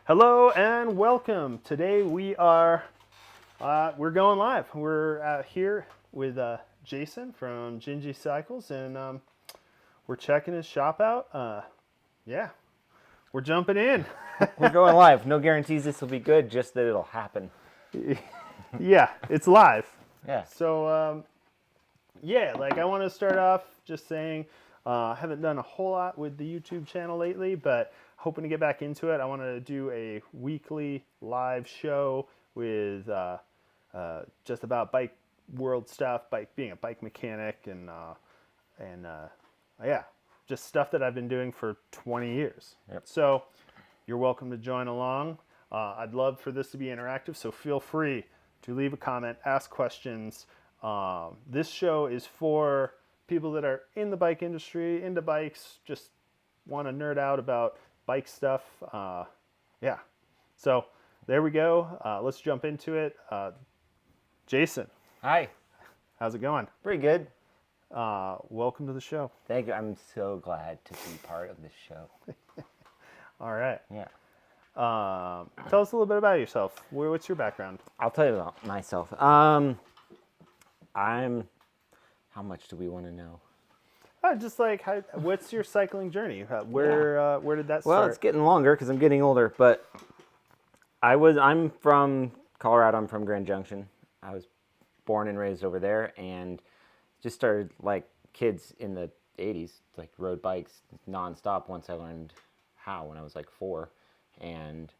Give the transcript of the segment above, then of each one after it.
Hello and welcome. Today we're going live. We're here with Jason from Jinji Cycles, and we're checking his shop out. Yeah, we're jumping in. We're going live. No guarantees this will be good, just that it'll happen. Yeah, it's live. Yeah. So I want to start off just saying I haven't done a whole lot with the YouTube channel lately, but hoping to get back into it. I want to do a weekly live show with just about bike world stuff, being a bike mechanic, and just stuff that I've been doing for 20 years. Yep. So you're welcome to join along. I'd love for this to be interactive, so feel free to leave a comment, ask questions. This show is for people that are in the bike industry, into bikes, just want to nerd out about bike stuff. So there we go. Let's jump into it. Jason. Hi. How's it going? Pretty good. Welcome to the show. Thank you. I'm so glad to be part of this show. All right. Yeah. Tell us a little bit about yourself. What's your background? I'll tell you about myself. How much do we want to know? Just like, what's your cycling journey? Where did that start? Well, it's getting longer because I'm getting older, but I'm from Colorado. I'm from Grand Junction. I was born and raised over there, and just started like kids in the 80s, like rode bikes nonstop once I learned how when I was like 4, and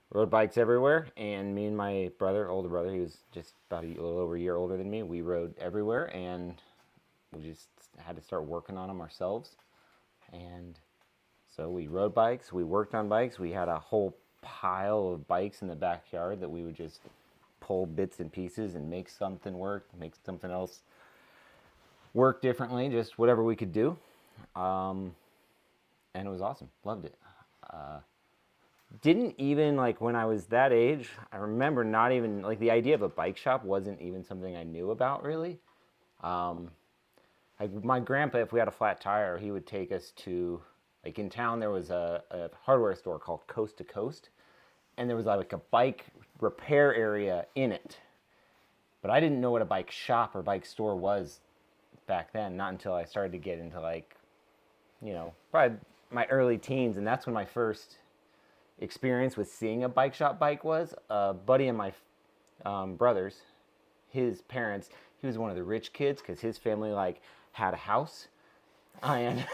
rode bikes everywhere. And me and my older brother, he was just about a little over a year older than me, we rode everywhere, and we just had to start working on them ourselves. And so we rode bikes, we worked on bikes, we had a whole pile of bikes in the backyard that we would just pull bits and pieces and make something work, make something else work differently, just whatever we could do. And it was awesome, loved it. Didn't even, like, when I was that age, I remember not even, like, the idea of a bike shop wasn't even something I knew about, really. My grandpa, if we had a flat tire, he would take us to, like, in town there was a hardware store called Coast to Coast, and there was like a bike repair area in it. But I didn't know what a bike shop or bike store was back then, not until I started to get into, like, probably my early teens, and that's when my first experience with seeing a bike shop bike was. A buddy of my brother's, his parents, he was one of the rich kids because his family, like, had a house, and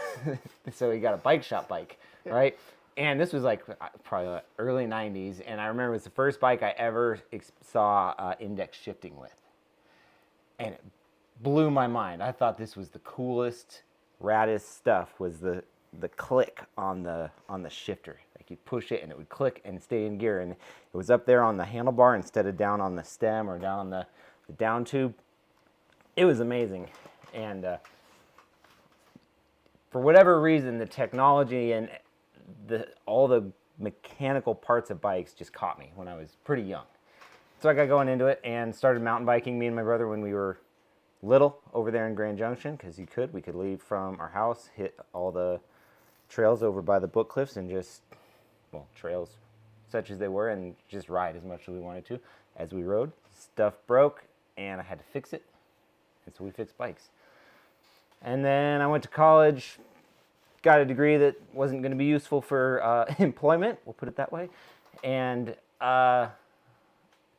so he got a bike shop bike, right? And this was like probably early 90s, and I remember it was the first bike I ever saw index shifting with, and it blew my mind. I thought this was the coolest, raddest stuff, was the click on the shifter. Like, you'd push it and it would click and stay in gear, and it was up there on the handlebar instead of down on the stem or down on the down tube. It was amazing. And for whatever reason, the technology and all the mechanical parts of bikes just caught me when I was pretty young. So I got going into it and started mountain biking, me and my brother, when we were little over there in Grand Junction, because we could leave from our house, hit all the trails over by the Book Cliffs, and trails such as they were, and just ride as much as we wanted to as we rode. Stuff broke, and I had to fix it, and so we fixed bikes. And then I went to college, got a degree that wasn't going to be useful for employment, we'll put it that way, and got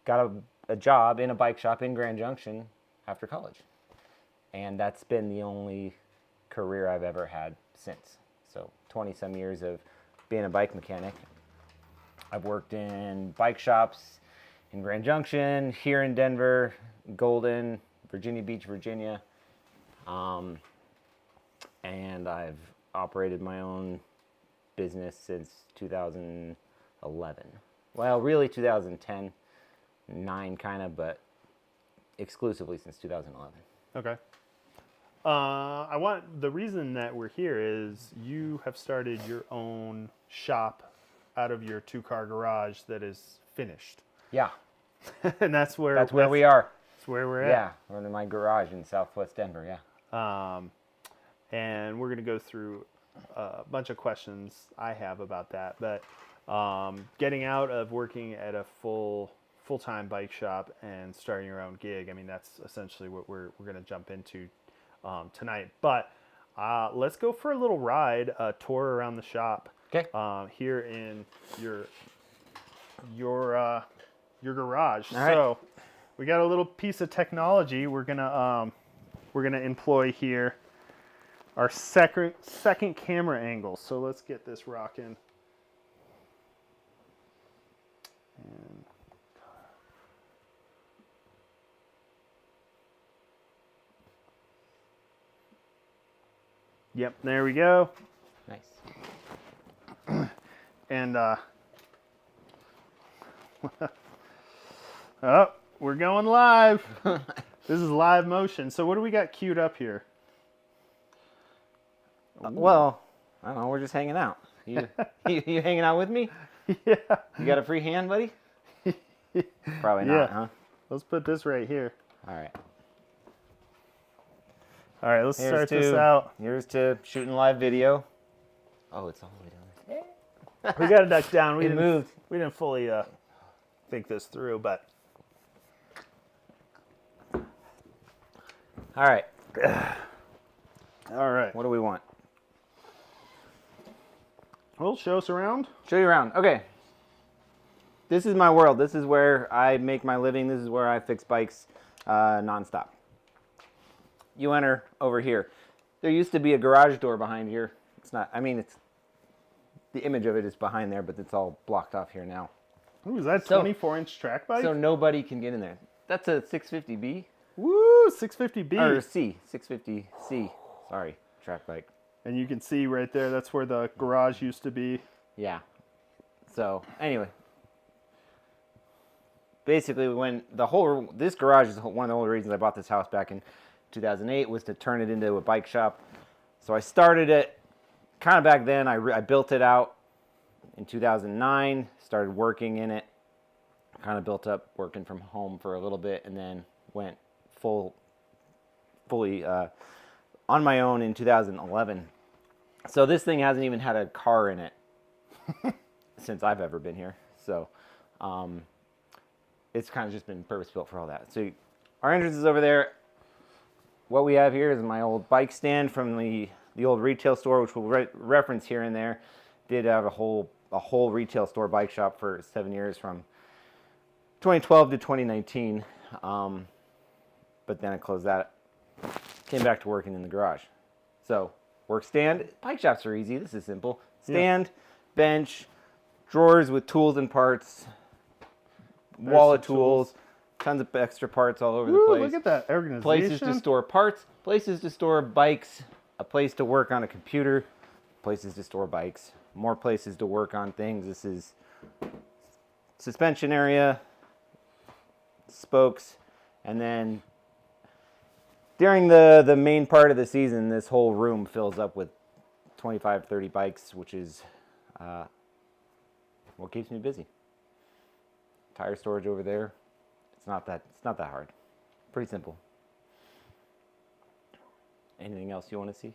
a job in a bike shop in Grand Junction after college. And that's been the only career I've ever had since. So 20-some years of being a bike mechanic. I've worked in bike shops in Grand Junction, here in Denver, Golden, Virginia Beach, Virginia. And I've operated my own business since 2011. Well, really 2010, 9 kind of, but exclusively since 2011. Okay. The reason that we're here is you have started your own shop out of your 2-car garage that is finished. Yeah. And that's where we are. That's where we're at. Yeah, we're in my garage in Southwest Denver, yeah. And we're going to go through a bunch of questions I have about that. But getting out of working at a full-time bike shop and starting your own gig. I mean, that's essentially what we're going to jump into tonight. But let's go for a little ride, a tour around the shop. Okay. Here in your garage. All right. So we got a little piece of technology we're gonna employ here. Our second camera angle. So let's get this rocking. And yep, there we go. Nice. And oh, we're going live. This is live motion. So what do we got queued up here? Well, I don't know. We're just hanging out. You hanging out with me? Yeah. You got a free hand, buddy? Probably not, huh? Let's put this right here. All right. All right, let's start Here's this to- out. Here's to shooting live video. Oh, it's all the way down there. We got to duck down. It moved. We didn't fully think this through, but All right. all right. What do we want? Well, show us around. Show you around. Okay. This is my world. This is where I make my living. This is where I fix bikes nonstop. You enter over here. There used to be a garage door behind here. It's not, I mean, it's, the image of it is behind there, but it's all blocked off here now. Ooh, is that a So- 24-inch track bike? So nobody can get in there. That's a 650B Woo, 650B. or C, 650C. Sorry, track bike. And you can see right there, that's where the garage used to be. Yeah. So anyway, basically, when this garage is one of the only reasons I bought this house back in 2008 was to turn it into a bike shop. So I started it kind of back then. I built it out in 2009. Started working in it. Kind of built up working from home for a little bit, and then went fully on my own in 2011. So this thing hasn't even had a car in it since I've ever been here. So it's kind of just been purpose built for all that. So our entrance is over there. What we have here is my old bike stand from the old retail store, which we'll reference here and there. Did have a whole retail store bike shop for 7 years from 2012 to 2019. But then I closed that. Came back to working in the garage. So work stand. Bike shops are easy. This is simple. Stand, bench, drawers with tools and parts, wall of tools, tons of extra parts all over the place. Look at that organization. Places to store parts, places to store bikes, a place to work on a computer, places to store bikes, more places to work on things. This is suspension area, spokes, and then during the main part of the season, this whole room fills up with 25, 30 bikes, which is what keeps me busy. Tire storage over there. It's not that hard. Pretty simple. Anything else you want to see?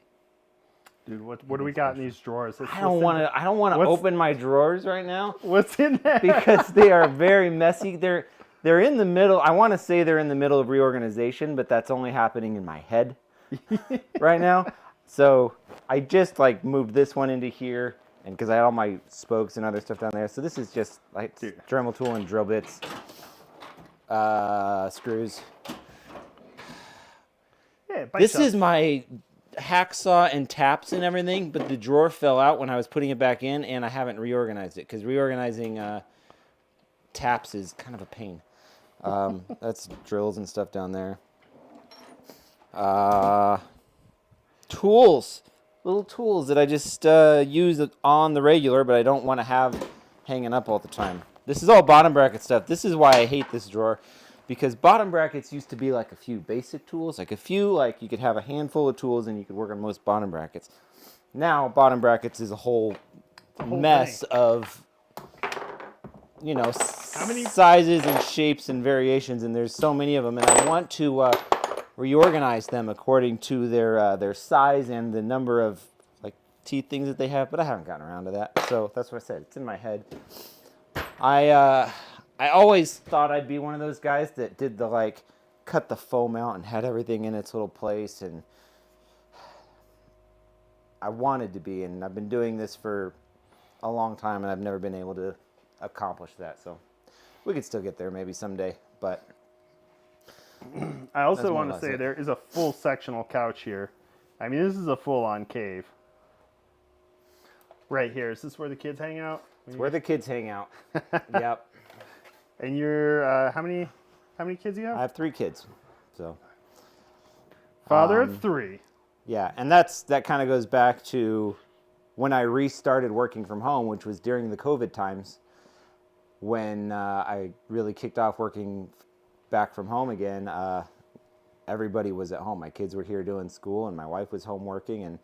Dude, what do we got in these drawers? I don't want to open my drawers right now What's in there? because they are very messy. They're in the middle. I want to say they're in the middle of reorganization, but that's only happening in my head right now. So I just moved this one into here, and because I had all my spokes and other stuff down there. So this is just Dremel tool and drill bits, screws. Yeah, bike This shop. is my hacksaw and taps and everything, but the drawer fell out when I was putting it back in, and I haven't reorganized it because reorganizing taps is kind of a pain. That's drills and stuff down there. Tools, little tools that I just use on the regular, but I don't want to have hanging up all the time. This is all bottom bracket stuff. This is why I hate this drawer, because bottom brackets used to be like a few basic tools, you could have a handful of tools and you could work on most bottom brackets. Now bottom brackets is a whole mess of sizes and shapes and variations, and there's so many of them, and I want to reorganize them according to their size and the number of teeth things that they have, but I haven't gotten around to that. So that's what I said. It's in my head. I always thought I'd be one of those guys that did the like cut the foam out and had everything in its little place, and I wanted to be, and I've been doing this for a long time, and I've never been able to accomplish that. So we could still get there maybe someday, but I also want more to or less say it. there is a full sectional couch here. I mean, this is a full-on cave. Right here. Is this where the kids hang out? It's where the kids hang out. Yep. And you're how many kids do you have? I have 3 kids, so Father of 3. yeah, and that kind of goes back to when I restarted working from home, which was during the COVID times, when I really kicked off working back from home again. Everybody was at home. My kids were here doing school, and my wife was home working, and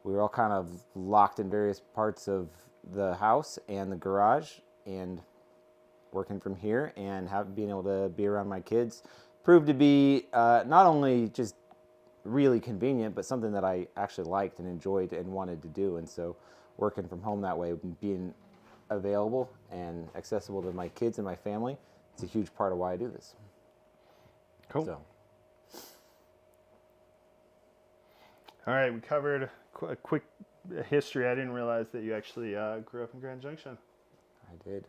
we were all kind of locked in various parts of the house and the garage, and working from here, and being able to be around my kids proved to be not only just really convenient, but something that I actually liked and enjoyed and wanted to do. And so working from home that way, being available and accessible to my kids and my family, it's a huge part of why I do this. Cool. So. All right, we covered a quick history. I didn't realize that you actually grew up in Grand Junction. I did.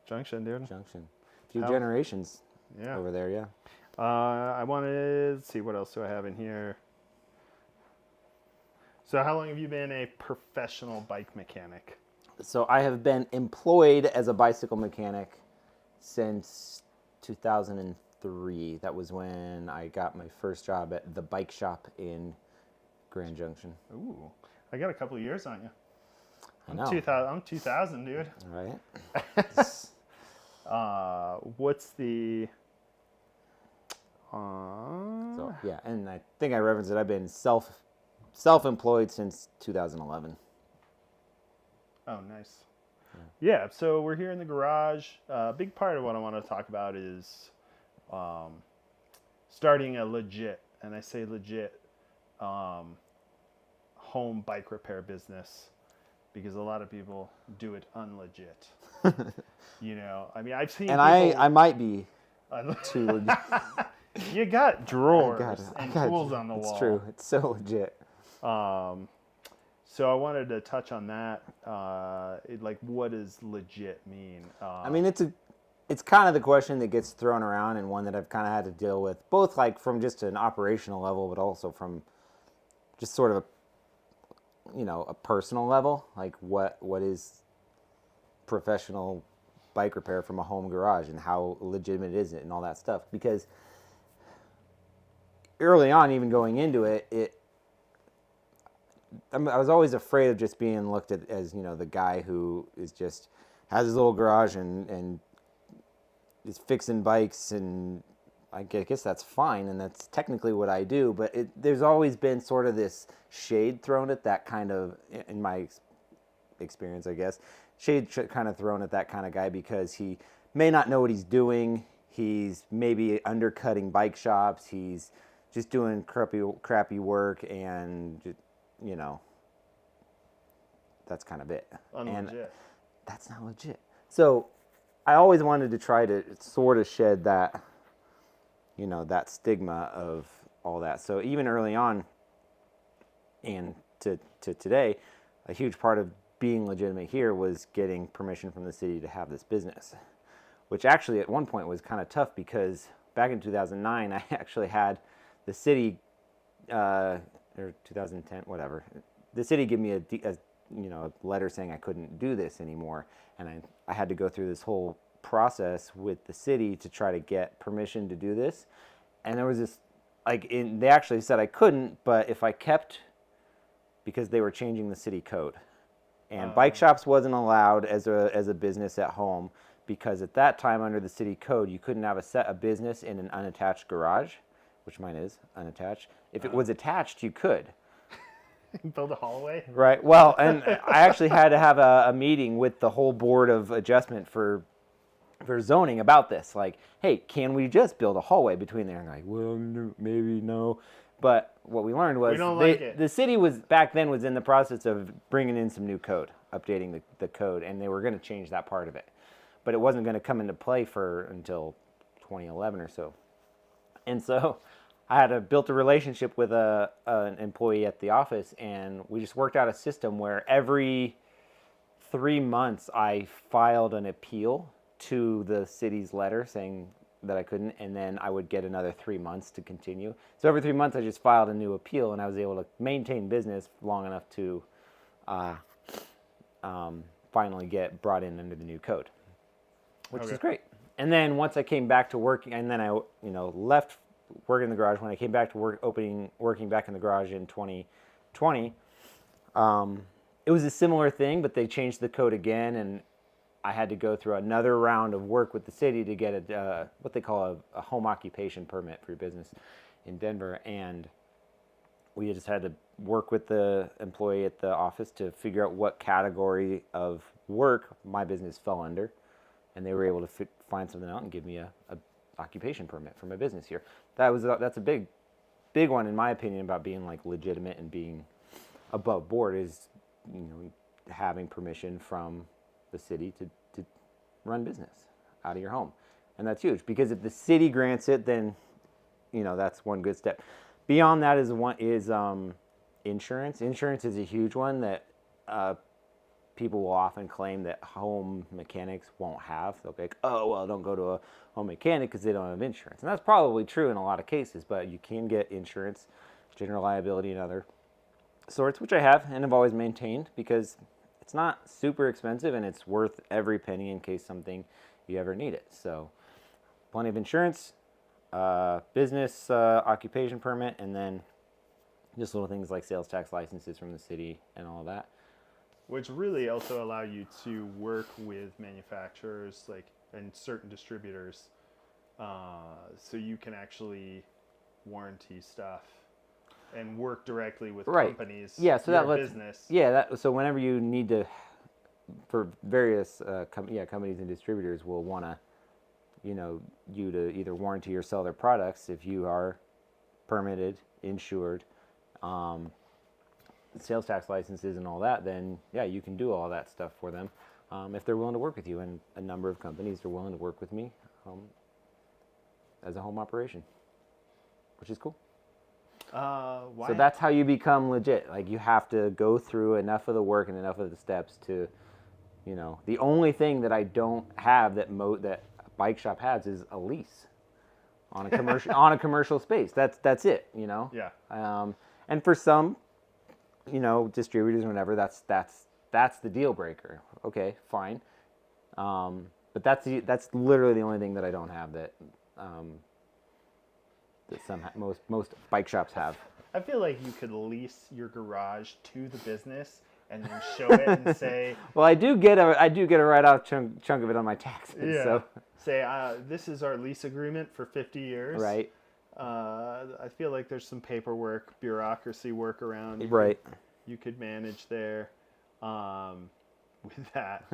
Junction, dude. Junction. A few How- generations Yeah. over there, yeah. I wanted to see what else do I have in here. So how long have you been a professional bike mechanic? So I have been employed as a bicycle mechanic since 2003. That was when I got my first job at the bike shop in Grand Junction. Ooh, I got a couple of years on you. I know. I'm 2000, dude. Right? What's the? So yeah, and I think I referenced it. I've been self-employed since 2011. Oh, nice. Yeah, so we're here in the garage. A big part of what I want to talk about is starting a legit, and I say legit, home bike repair business, because a lot of people do it unlegit. You know, I mean, I've seen And people, I might be too. you got drawers I and got it. tools on the wall. It's true. It's so legit. So I wanted to touch on that. Like, what does legit mean? I mean, it's kind of the question that gets thrown around, and one that I've kind of had to deal with, both like from just an operational level, but also from just sort of a personal level. Like, what is professional bike repair from a home garage, and how legitimate is it, and all that stuff. Because early on, even going into it, I was always afraid of just being looked at as, the guy who is just has his little garage and is fixing bikes, and I guess that's fine, and that's technically what I do. But there's always been sort of this shade thrown at that kind of, in my experience, I guess, shade kind of thrown at that kind of guy, because he may not know what he's doing. He's maybe undercutting bike shops. He's just doing crappy work, and that's kind of it. Unlegit. And that's not legit. So I always wanted to try to sort of shed that, that stigma of all that. So even early on, and to today, a huge part of being legitimate here was getting permission from the city to have this business, which actually at one point was kind of tough, because back in 2009, I actually had the city, or 2010, whatever, the city gave me a letter saying I couldn't do this anymore, and I had to go through this whole process with the city to try to get permission to do this. And there was this, they actually said I couldn't, but if I kept, because they were changing the city code, and bike shops wasn't allowed as a business at home, because at that time under the city code you couldn't have a business in an unattached garage, which mine is unattached. If it was attached, you could. Build a hallway. Right. Well, and I actually had to have a meeting with the whole board of adjustment for zoning about this. Like, hey, can we just build a hallway between there? And I'm like, well, no, maybe no. But what we learned was don't like it. the city was back then was in the process of bringing in some new code, updating the code, and they were going to change that part of it. But it wasn't going to come into play until 2011 or so. And so I had built a relationship with an employee at the office, and we just worked out a system where every 3 months I filed an appeal to the city's letter saying that I couldn't, and then I would get another 3 months to continue. So every 3 months I just filed a new appeal, and I was able to maintain business long enough to finally get brought in under the new code, which is great. And then once I came back to working, and then I left working in the garage. When I came back to working back in the garage in 2020, it was a similar thing, but they changed the code again, and I had to go through another round of work with the city to get what they call a home occupation permit for your business in Denver. And we just had to work with the employee at the office to figure out what category of work my business fell under. And they were able to find something out and give me a occupation permit for my business here. That's a big one in my opinion about being like legitimate and being above board is having permission from the city to run business out of your home. And that's huge because if the city grants it, then that's one good step. Beyond that is insurance. Insurance is a huge one that people will often claim that home mechanics won't have. They'll be like, oh, well, don't go to a home mechanic because they don't have insurance. And that's probably true in a lot of cases, but you can get insurance, general liability, and other sorts, which I have and have always maintained because it's not super expensive and it's worth every penny in case you ever need it. So plenty of insurance, business occupation permit, and then just little things like sales tax licenses from the city and all of that. Which really also allow you to work with manufacturers and certain distributors, so you can actually warranty stuff and work directly with companies. Yeah, so that lets business. Yeah, so whenever you need to, for various companies and distributors will want to, you to either warranty or sell their products if you are permitted, insured, sales tax licenses and all that, then yeah, you can do all that stuff for them if they're willing to work with you. And a number of companies are willing to work with me as a home operation, which is cool. Why? So that's how you become legit. Like you have to go through enough of the work and enough of the steps to, the only thing that I don't have that bike shop has is a lease on a commercial space. That's it. Yeah. And for some, distributors or whatever, that's the deal breaker. Okay, fine. But that's literally the only thing that I don't have that most bike shops have. I feel like you could lease your garage to the business and then show it and say, well, I do get a write-off chunk of it on my taxes. yeah. So Say, this is our lease agreement for 50 years. right. I feel like there's some paperwork, bureaucracy work around. You could manage there with that.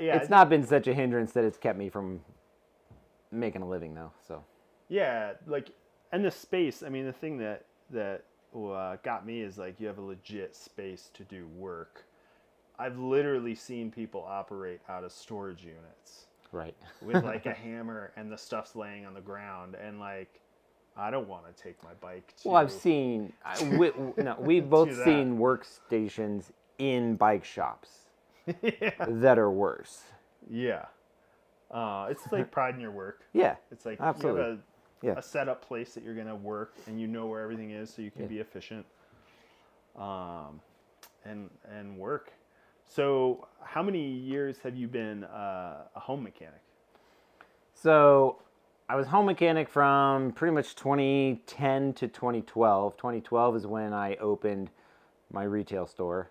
It's not been such a hindrance that it's kept me from making a living, though. So yeah, and the space. I mean, the thing that got me is you have a legit space to do work. I've literally seen people operate out of storage units. Right. With a hammer and the stuff's laying on the ground and I don't want to take my bike to... Well, I've seen... we've both seen workstations in bike shops that are worse. Yeah. It's pride in your work. Yeah, it's absolutely. You have a set-up place that you're going to work and you know where everything is so you can be efficient and work. So how many years have you been a home mechanic? So I was home mechanic from pretty much 2010 to 2012. 2012 is when I opened my retail store,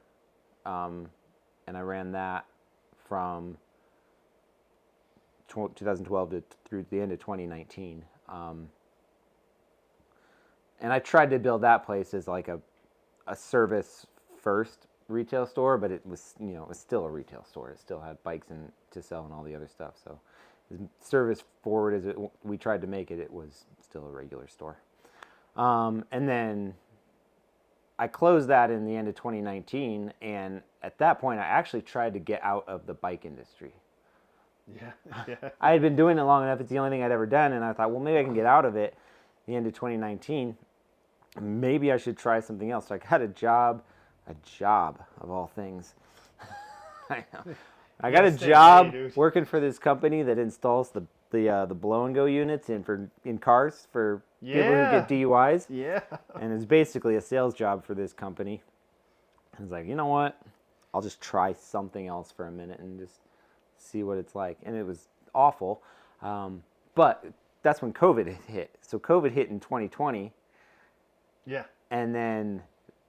and I ran that from 2012 through the end of 2019. And I tried to build that place as a service first retail store, but it was it was still a retail store. It still had bikes to sell and all the other stuff. So as service forward as we tried to make it, it was still a regular store. And then I closed that in the end of 2019, and at that point, I actually tried to get out of the bike industry. Yeah. Yeah. I had been doing it long enough; it's the only thing I'd ever done, and I thought, well, maybe I can get out of it. The end of 2019, maybe I should try something else. So I got a job of all things. I know. I got a stay job away, dude. working for this company that installs the blow and go units in cars for people who Yeah. get DUIs. Yeah. And it's basically a sales job for this company. I was like, you know what? I'll just try something else for a minute and just see what it's like. And it was awful. But that's when COVID hit. So COVID hit in 2020. Yeah. And then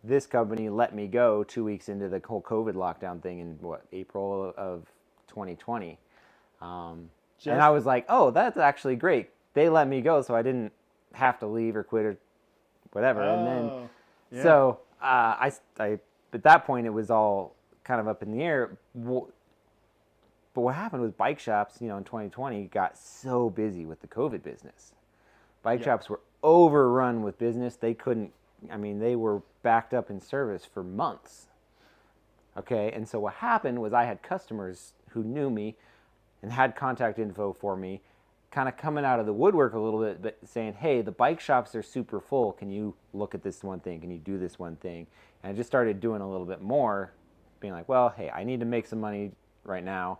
this company let me go 2 weeks into the whole COVID lockdown thing in April of 2020. And I was like, oh, that's actually great. They let me go, so I didn't have to leave or quit or whatever. And then, Oh, yeah. so I at that point, it was all kind of up in the air. But what happened was bike shops, in 2020 got so busy with the COVID business. Bike shops were overrun with business. They couldn't, they were backed up in service for months. Okay, and so what happened was I had customers who knew me and had contact info for me, kind of coming out of the woodwork a little bit, but saying, hey, the bike shops are super full. Can you look at this one thing? Can you do this one thing? And I just started doing a little bit more, being like, well, hey, I need to make some money right now.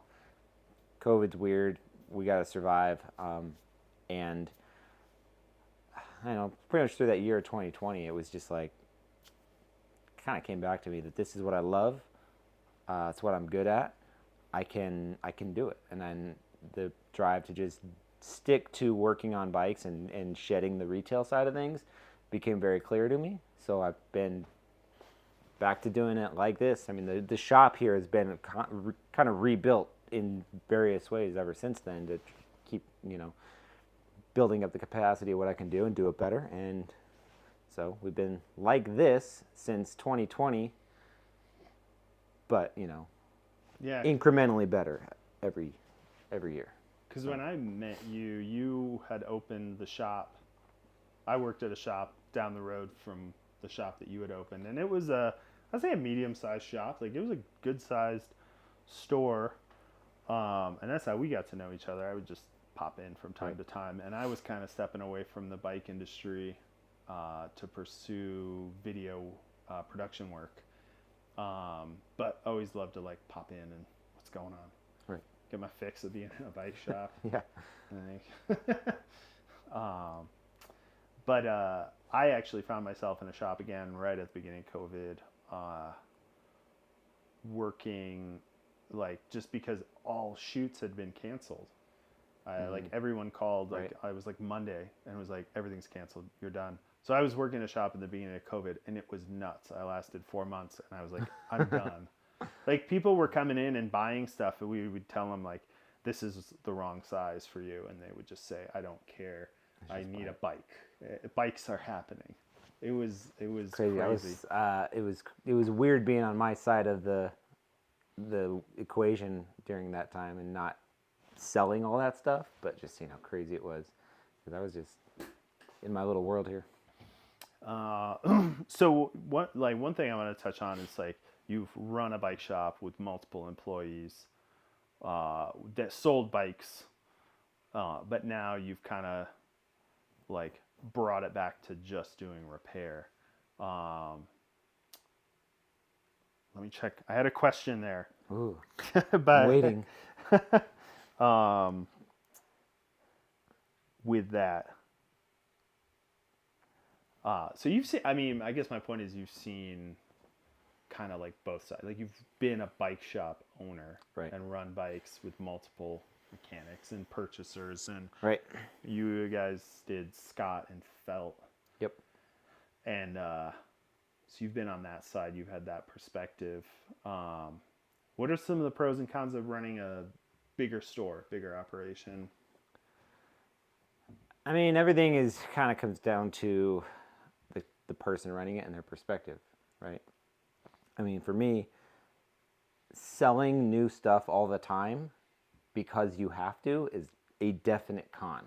COVID's weird. We got to survive. And I know, pretty much through that year of 2020, it was just like, kind of came back to me that this is what I love. It's what I'm good at. I can do it. And then the drive to just stick to working on bikes and shedding the retail side of things became very clear to me. So I've been back to doing it like this. The shop here has been kind of rebuilt in various ways ever since then to keep, building up the capacity of what I can do and do it better. And so we've been like this since 2020, but, Yeah. incrementally better every year. Because when I met you, you had opened the shop. I worked at a shop down the road from the shop that you had opened, and it was I'd say a medium-sized shop. Like, it was a good-sized store, and that's how we got to know each other. I would just pop in from time to time, and I was kind of stepping away from the bike industry to pursue video production work, but always loved to like pop in and what's going on. Right. Get my fix of being in a bike shop. Yeah. But I actually found myself in a shop again right at the beginning of COVID, working like just because all shoots had been canceled. Like everyone called, like I was like Monday and it was like, everything's canceled, you're done. So I was working in a shop in the beginning of COVID and it was nuts. I lasted 4 months and I was like, I'm done. Like, people were coming in and buying stuff and we would tell them like, this is the wrong size for you. And they would just say, I don't care. I need a bike. Bikes are happening. It was crazy. It was weird being on my side of the equation during that time and not selling all that stuff, but just seeing how crazy it was, because I was just in my little world here. So one thing I want to touch on is like, you've run a bike shop with multiple employees that sold bikes, but now you've kind of like brought it back to just doing repair. Let me check. I had a question there. Ooh, but I'm waiting. With that, so you've seen, I guess my point is you've seen kind of like both sides. Like, you've been a bike shop owner, right, and run bikes with multiple mechanics and purchasers, and right. You guys did Scott and Felt. Yep. And so you've been on that side. You've had that perspective. What are some of the pros and cons of running a bigger store, bigger operation? Everything is kind of comes down to the person running it and their perspective, right? For me, selling new stuff all the time because you have to is a definite con,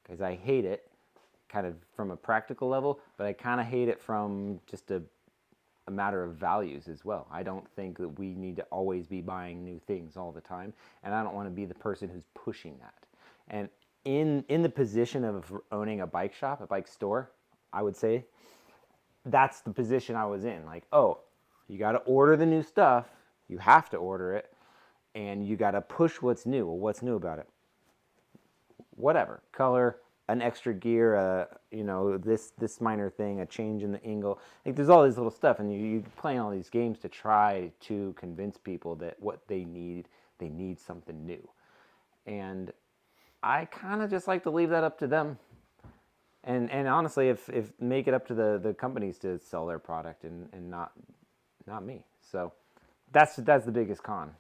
because I hate it kind of from a practical level, but I kind of hate it from just a matter of values as well. I don't think that we need to always be buying new things all the time, and I don't want to be the person who's pushing that. And in the position of owning a bike shop, a bike store, I would say that's the position I was in. Like, oh, you got to order the new stuff, you have to order it, and you got to push what's new. Well, what's new about it? Whatever, color, an extra gear, this minor thing, a change in the angle. Like, there's all these little stuff, and you playing all these games to try to convince people that what they need something new. And I kind of just like to leave that up to them. And honestly, if make it up to the companies to sell their product and not me. So that's the biggest con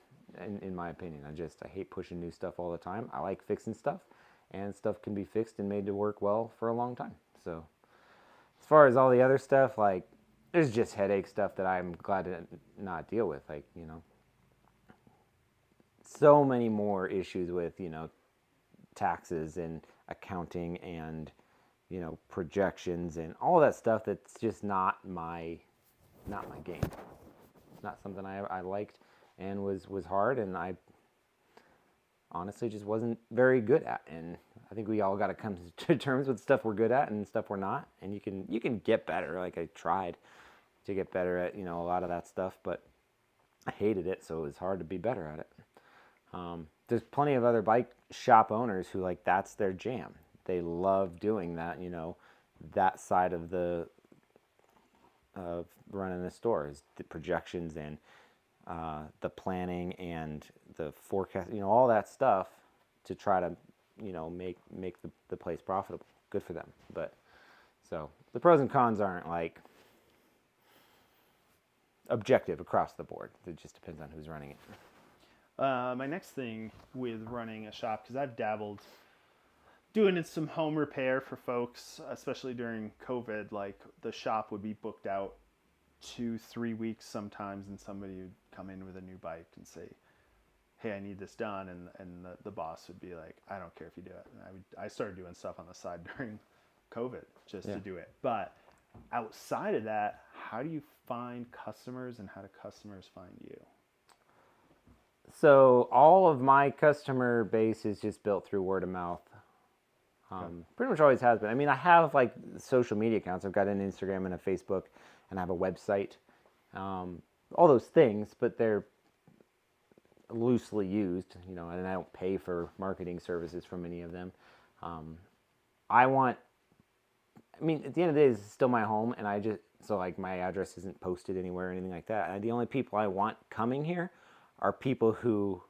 in my opinion. I hate pushing new stuff all the time. I like fixing stuff, and stuff can be fixed and made to work well for a long time. So as far as all the other stuff, like, there's just headache stuff that I'm glad to not deal with. Like, so many more issues with, taxes and accounting and, projections and all that stuff that's just not my game. It's not something I liked and was hard, and I honestly just wasn't very good at. And I think we all got to come to terms with stuff we're good at and stuff we're not. And you can get better. Like, I tried to get better at, a lot of that stuff, but I hated it, so it was hard to be better at it. There's plenty of other bike shop owners who, like, that's their jam. They love doing that, that side of running the store is the projections and the planning and the forecast, all that stuff to try to, make the place profitable. Good for them. But so the pros and cons aren't like objective across the board. It just depends on who's running it. My next thing with running a shop, because I've dabbled doing some home repair for folks, especially during COVID. Like, the shop would be booked out 2-3 weeks sometimes, and somebody would come in with a new bike and say, hey, I need this done, and the boss would be like, I don't care if you do it. And I started doing stuff on the side during COVID just to do it. But outside of that, how do you find customers, and how do customers find you? So all of my customer base is just built through word of mouth. Pretty much always has been. I mean, I have like social media accounts. I've got an Instagram and a Facebook, and I have a website. All those things, but they're loosely used, and I don't pay for marketing services from any of them. At the end of the day, this is still my home, and so like my address isn't posted anywhere or anything like that. And the only people I want coming here are people who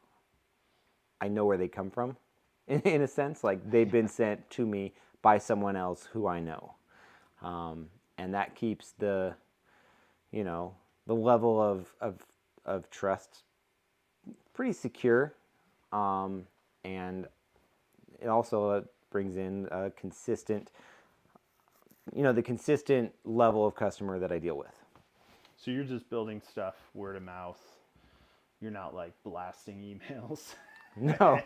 I know where they come from, in a sense. Like, they've been sent to me by someone else who I know. And that keeps the level of trust pretty secure. And it also brings in a consistent, the consistent level of customer that I deal with. So you're just building stuff word of mouth. You're not like blasting emails. No,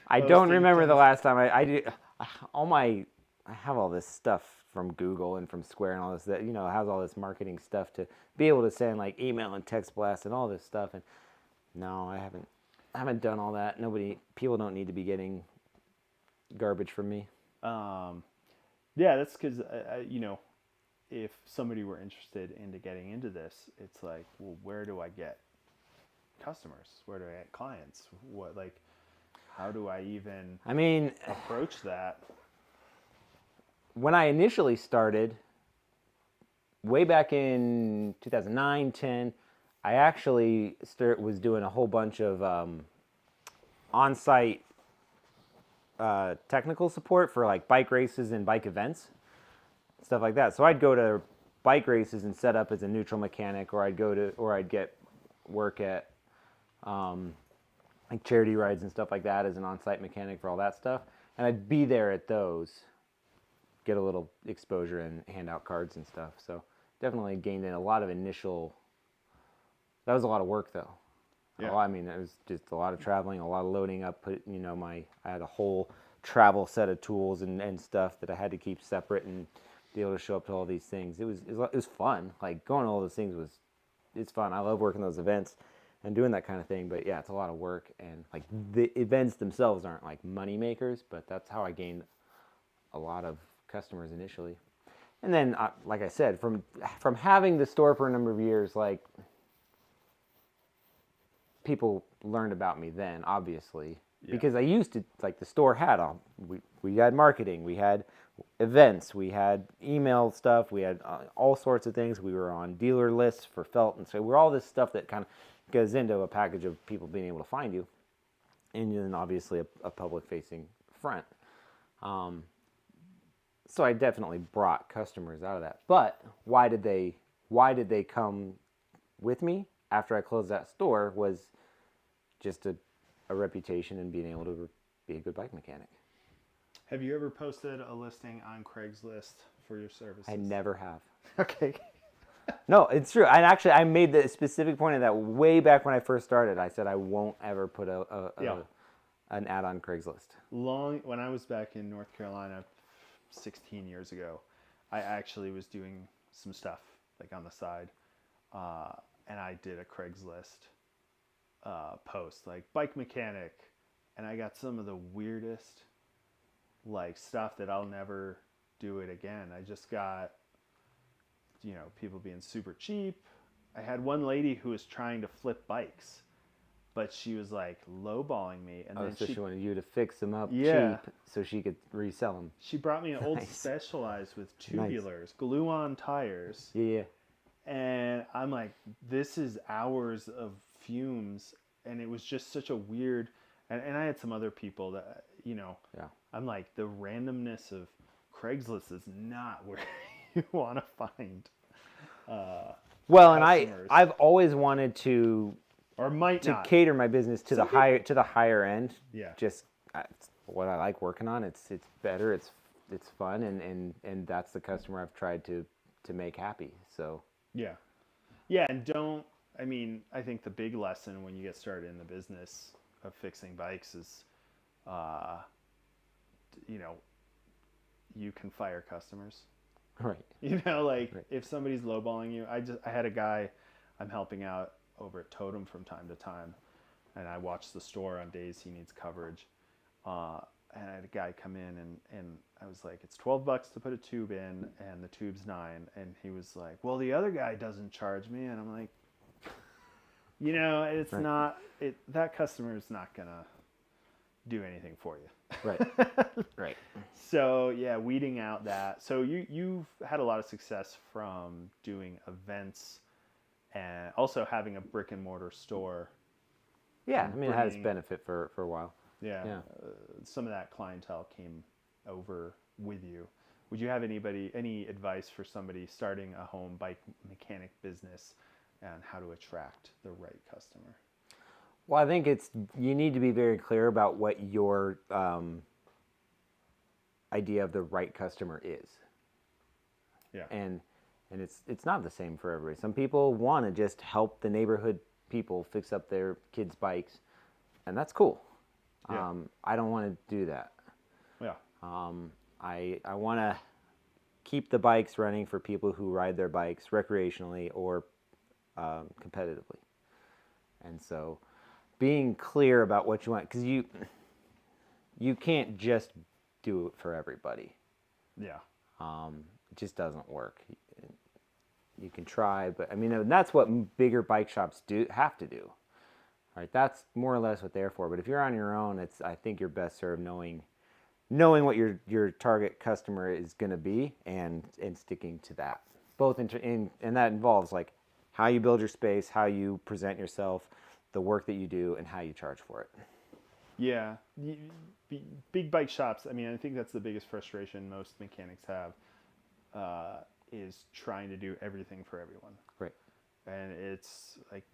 I don't remember the last time I did. I have all this stuff from Google and from Square and all this that has all this marketing stuff to be able to send like email and text blast and all this stuff. And no, I haven't done all that. People don't need to be getting garbage from me. Yeah, that's because if somebody were interested into getting into this, it's like, well, where do I get customers? Where do I get clients? How do I even approach that? When I initially started, way back in 2009, 10, I actually was doing a whole bunch of on-site technical support for like bike races and bike events, stuff like that. So I'd go to bike races and set up as a neutral mechanic, or I'd get work at like charity rides and stuff like that as an on-site mechanic for all that stuff. And I'd be there at those, get a little exposure and hand out cards and stuff. So definitely gained in a lot of initial. That was a lot of work though. Yeah. It was just a lot of traveling, a lot of loading up. I had a whole travel set of tools and stuff that I had to keep separate and be able to show up to all these things. It was fun. Like going to all those things it's fun. I love working those events and doing that kind of thing. But yeah, it's a lot of work, and like the events themselves aren't like money makers, but that's how I gained a lot of customers initially. And then, like I said, from having the store for a number of years, like people learned about me then, obviously, because I used to, like, the store had all, we had marketing, we had events, we had email stuff, we had all sorts of things. We were on dealer lists for felt, and so we're all this stuff that kind of goes into a package of people being able to find you, and then obviously a public-facing front. So I definitely brought customers out of that. But why did they come with me after I closed that store was just a reputation and being able to be a good bike mechanic. Have you ever posted a listing on Craigslist for your services? I never have. Okay. No, it's true. I made the specific point of that way back when I first started. I said I won't ever put an ad on Craigslist. When I was back in North Carolina 16 years ago, I actually was doing some stuff like on the side, and I did a Craigslist post like bike mechanic, and I got some of the weirdest like stuff that I'll never do it again. I just got, people being super cheap. I had one lady who was trying to flip bikes, but she was like lowballing me, and then so she wanted you to fix them up Yeah. cheap so she could resell them. She brought me an old Nice. Specialized with tubulars, glue-on tires. Yeah. And I'm like, this is hours of fumes. And it was just such a weird, and I had some other people that, Yeah. I'm like, the randomness of Craigslist is not where you want to find Well, and customers. I've always wanted to Or might not. cater my business to the higher end. Yeah. Just it's what I like working on. It's better. It's fun, and that's the customer I've tried to make happy. So Yeah. Yeah, and I think the big lesson when you get started in the business of fixing bikes is, you can fire customers. right. Right. Right. If somebody's lowballing you, I had a guy I'm helping out over at Totem from time to time, and I watch the store on days he needs coverage. And I had a guy come in, and I was like, it's $12 to put a tube in, and the tube's $9. And he was like, well, the other guy doesn't charge me. And I'm like, it's Right. not, that customer is not going to do anything for you. Right. Right. So yeah, weeding out that. So you've had a lot of success from doing events and also having a brick and mortar store. Yeah. I mean, it has bringing- benefit for a while. Yeah. Yeah. Some of that clientele came over with you. Would you have any advice for somebody starting a home bike mechanic business and how to attract the right customer? Well, I think you need to be very clear about what your idea of the right customer is. Yeah. And it's not the same for everybody. Some people want to just help the neighborhood people fix up their kids' bikes, and that's cool. Yeah. I don't want to do that. Yeah. I want to keep the bikes running for people who ride their bikes recreationally or competitively. And so being clear about what you want, because you can't just do it for everybody. Yeah. It just doesn't work. You can try, but I mean, and that's what bigger bike shops have to do. Right? That's more or less what they're for. But if you're on your own, I think you're best served knowing what your target customer is going to be and sticking to that. Both and that involves like how you build your space, how you present yourself, the work that you do, and how you charge for it. Yeah. Big bike shops, I mean, I think that's the biggest frustration most mechanics have, is trying to do everything for everyone. Right. And it's like,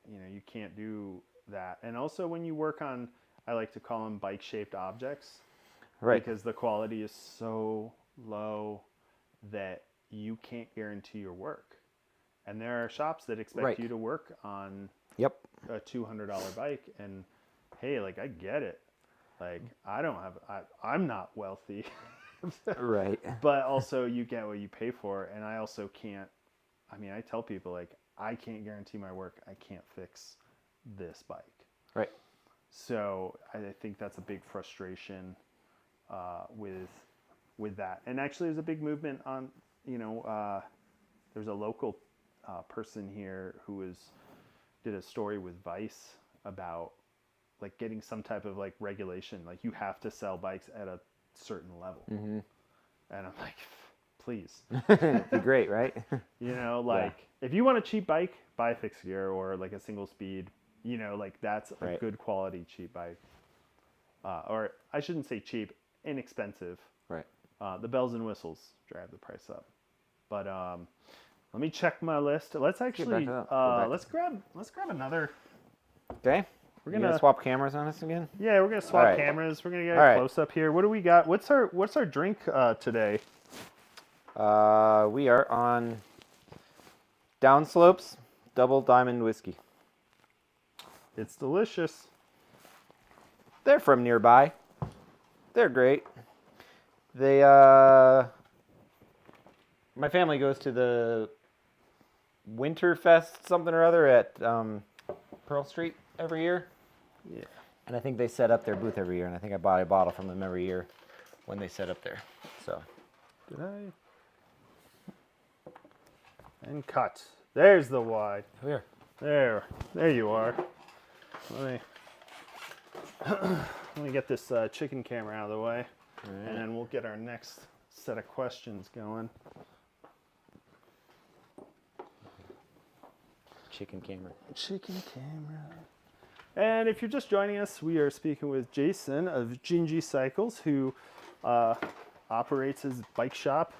you can't do that. And also when you work on, I like to call them bike-shaped objects. Right. Because the quality is so low that you can't guarantee your work. And there are shops that expect Right. you to work on Yep. a $200 bike, and hey, like, I get it. Like I don't have, I'm not wealthy, Right. but also you get what you pay for. And I also can't, I mean, I tell people like, I can't guarantee my work. I can't fix this bike. Right. So I think that's a big frustration with that. And actually, there's a big movement on, there's a local person here who did a story with Vice about like getting some type of like regulation, like you have to sell bikes at a certain level. And I'm like, please. It'd be great, right? If you want a cheap bike, buy a fixed gear or like a single speed, like that's a good quality cheap bike. Or I shouldn't say cheap, inexpensive. Right. The bells and whistles drive the price up. But let me check my list. Let's actually let's grab another. Okay. We're You gonna swap cameras on us again. Yeah, we're gonna swap right. cameras. We're gonna get All a right. close up here. What do we got? What's our drink today? We are on Downslopes Double Diamond Whiskey. It's delicious. They're from nearby. They're great. They my family goes to the Winterfest something or other at Pearl Street every year. Yeah. And I think they set up their booth every year, and I think I bought a bottle from them every year when they set up there. So Did I? And cut. There's the wide. here. There you are. Let me get this chicken camera out of the way, and then we'll get our next set of questions going. Chicken camera. Chicken camera. And if you're just joining us, we are speaking with Jason of Jinji Cycles, who operates his bike shop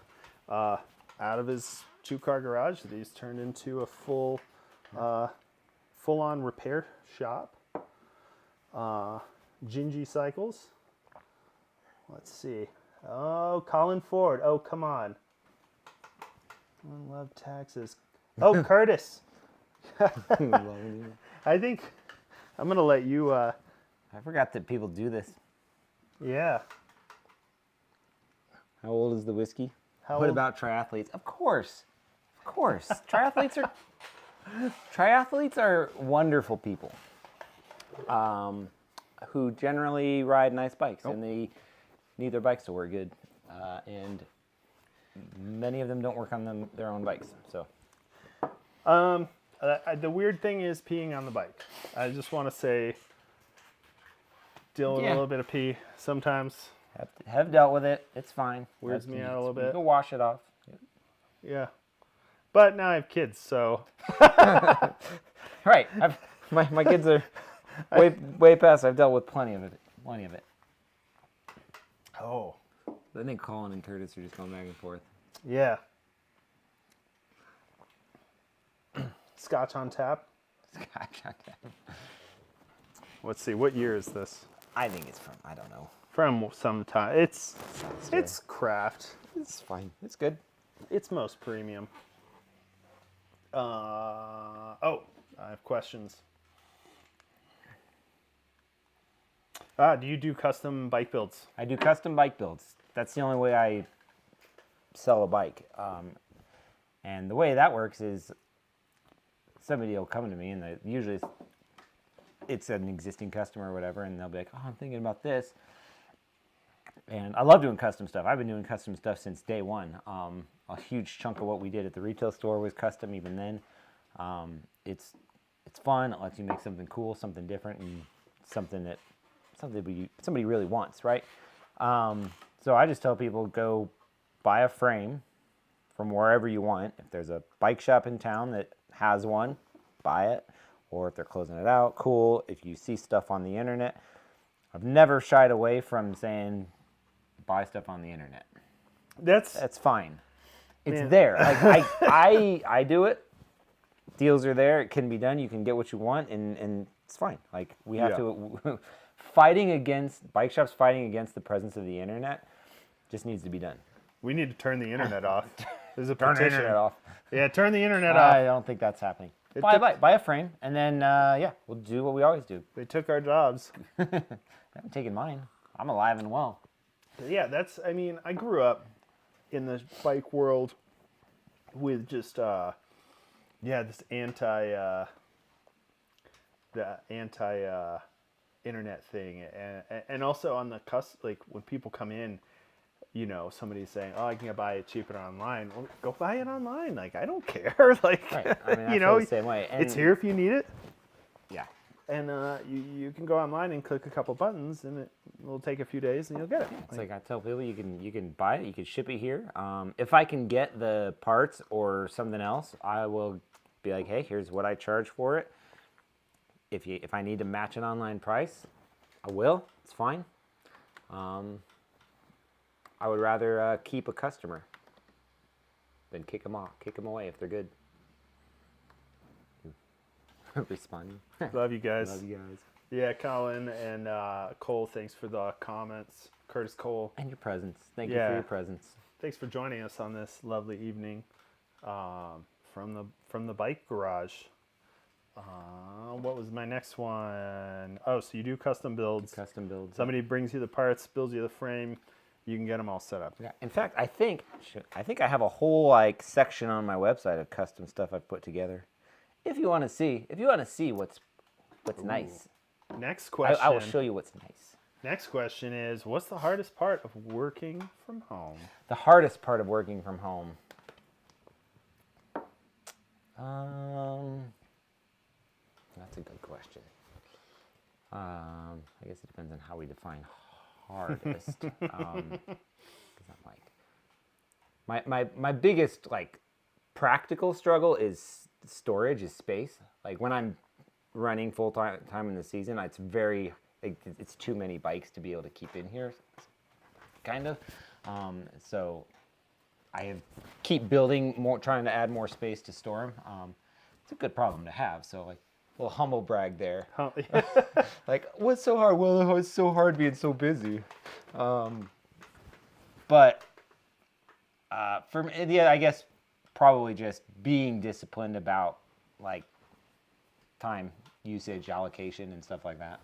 out of his 2-car garage that he's turned into a full-on repair shop. Jinji Cycles. Let's see. Oh, Colin Ford. Oh, come on. I love taxes. Oh, Curtis. I think I'm going to let you... I forgot that people do this. Yeah. How old is the whiskey? How What old? about triathletes? Of course. Of course. Triathletes are wonderful people who generally ride nice bikes, and they need their bikes to work good. And many of them don't work on their own bikes. So The weird thing is peeing on the bike. I just want to say, deal with a little bit of pee sometimes. have dealt with it. It's fine. Weirds me out a little You bit. can wash it off. Yeah. But now I have kids, so Right. My kids are way past. I've dealt with plenty of it. oh I think Colin and Curtis are just going back and forth. yeah. Scotch on tap. Let's see, what year is this? I think it's from, I don't know. From some time. It's craft. It's fine. It's good. It's most premium. I have questions. Do you do custom bike builds? I do custom bike builds. That's the only way I sell a bike. And the way that works is somebody will come to me, and usually it's an existing customer or whatever, and they'll be like, oh, I'm thinking about this. And I love doing custom stuff. I've been doing custom stuff since day one. A huge chunk of what we did at the retail store was custom even then. It's fun. It lets you make something cool, something different, and something somebody really wants, right? So I just tell people, go buy a frame from wherever you want. If there's a bike shop in town that has one, buy it. Or if they're closing it out, cool. If you see stuff on the internet, I've never shied away from saying, buy stuff on the internet. That's fine. It's there. Like I do it. Deals are there. It can be done. You can get what you want, and it's fine. Like we have to bike shops fighting against the presence of the internet just needs to be done. We need to turn the internet off. There's a Turn petition. the internet off. Yeah, turn the internet off. I don't think that's happening. buy a bike, buy a frame, and then yeah, we'll do what we always do. They took our jobs. They haven't taken mine. I'm alive and well. Yeah, I mean, I grew up in the bike world with just, this internet thing. And also on the like when people come in, you know, somebody's saying, "Oh, I can buy it cheaper online." Well, go buy it online. Like, I don't care. Like, Right. I mean, I you feel know, the same way. And it's here if you need it. Yeah. And you can go online and click a couple buttons, and it will take a few days, and you'll get it. It's like I tell people, you can buy it, you can ship it here. If I can get the parts or something else, I will be like, hey, here's what I charge for it. If I need to match an online price, I will. It's fine. I would rather keep a customer than kick them away if they're good. Responding. Love you guys. Love you guys. Yeah, Colin and Cole, thanks for the comments. Curtis Cole, And your presence. Thank you for your presence. thanks for joining us on this lovely evening from the bike garage. What was my next one? Oh, so you do custom builds. Custom builds. Somebody brings you the parts, builds you the frame. You can get them all set up. Yeah. In fact, I think I have a whole like section on my website of custom stuff I've put together. If you want to see what's nice, Next question. I will show you what's nice. Next question is, what's the hardest part of working from home? The hardest part of working from home. That's a good question. I guess it depends on how we define hardest. 'Cause I'm like, my biggest like practical struggle is storage, is space. Like when I'm running full time in the season, it's too many bikes to be able to keep in here, kind of. So I keep building more, trying to add more space to store them. It's a good problem to have. So like a little humble brag there. Like, what's so hard? Well, it's so hard being so busy. But for me, yeah, I guess probably just being disciplined about like time usage, allocation, and stuff like that.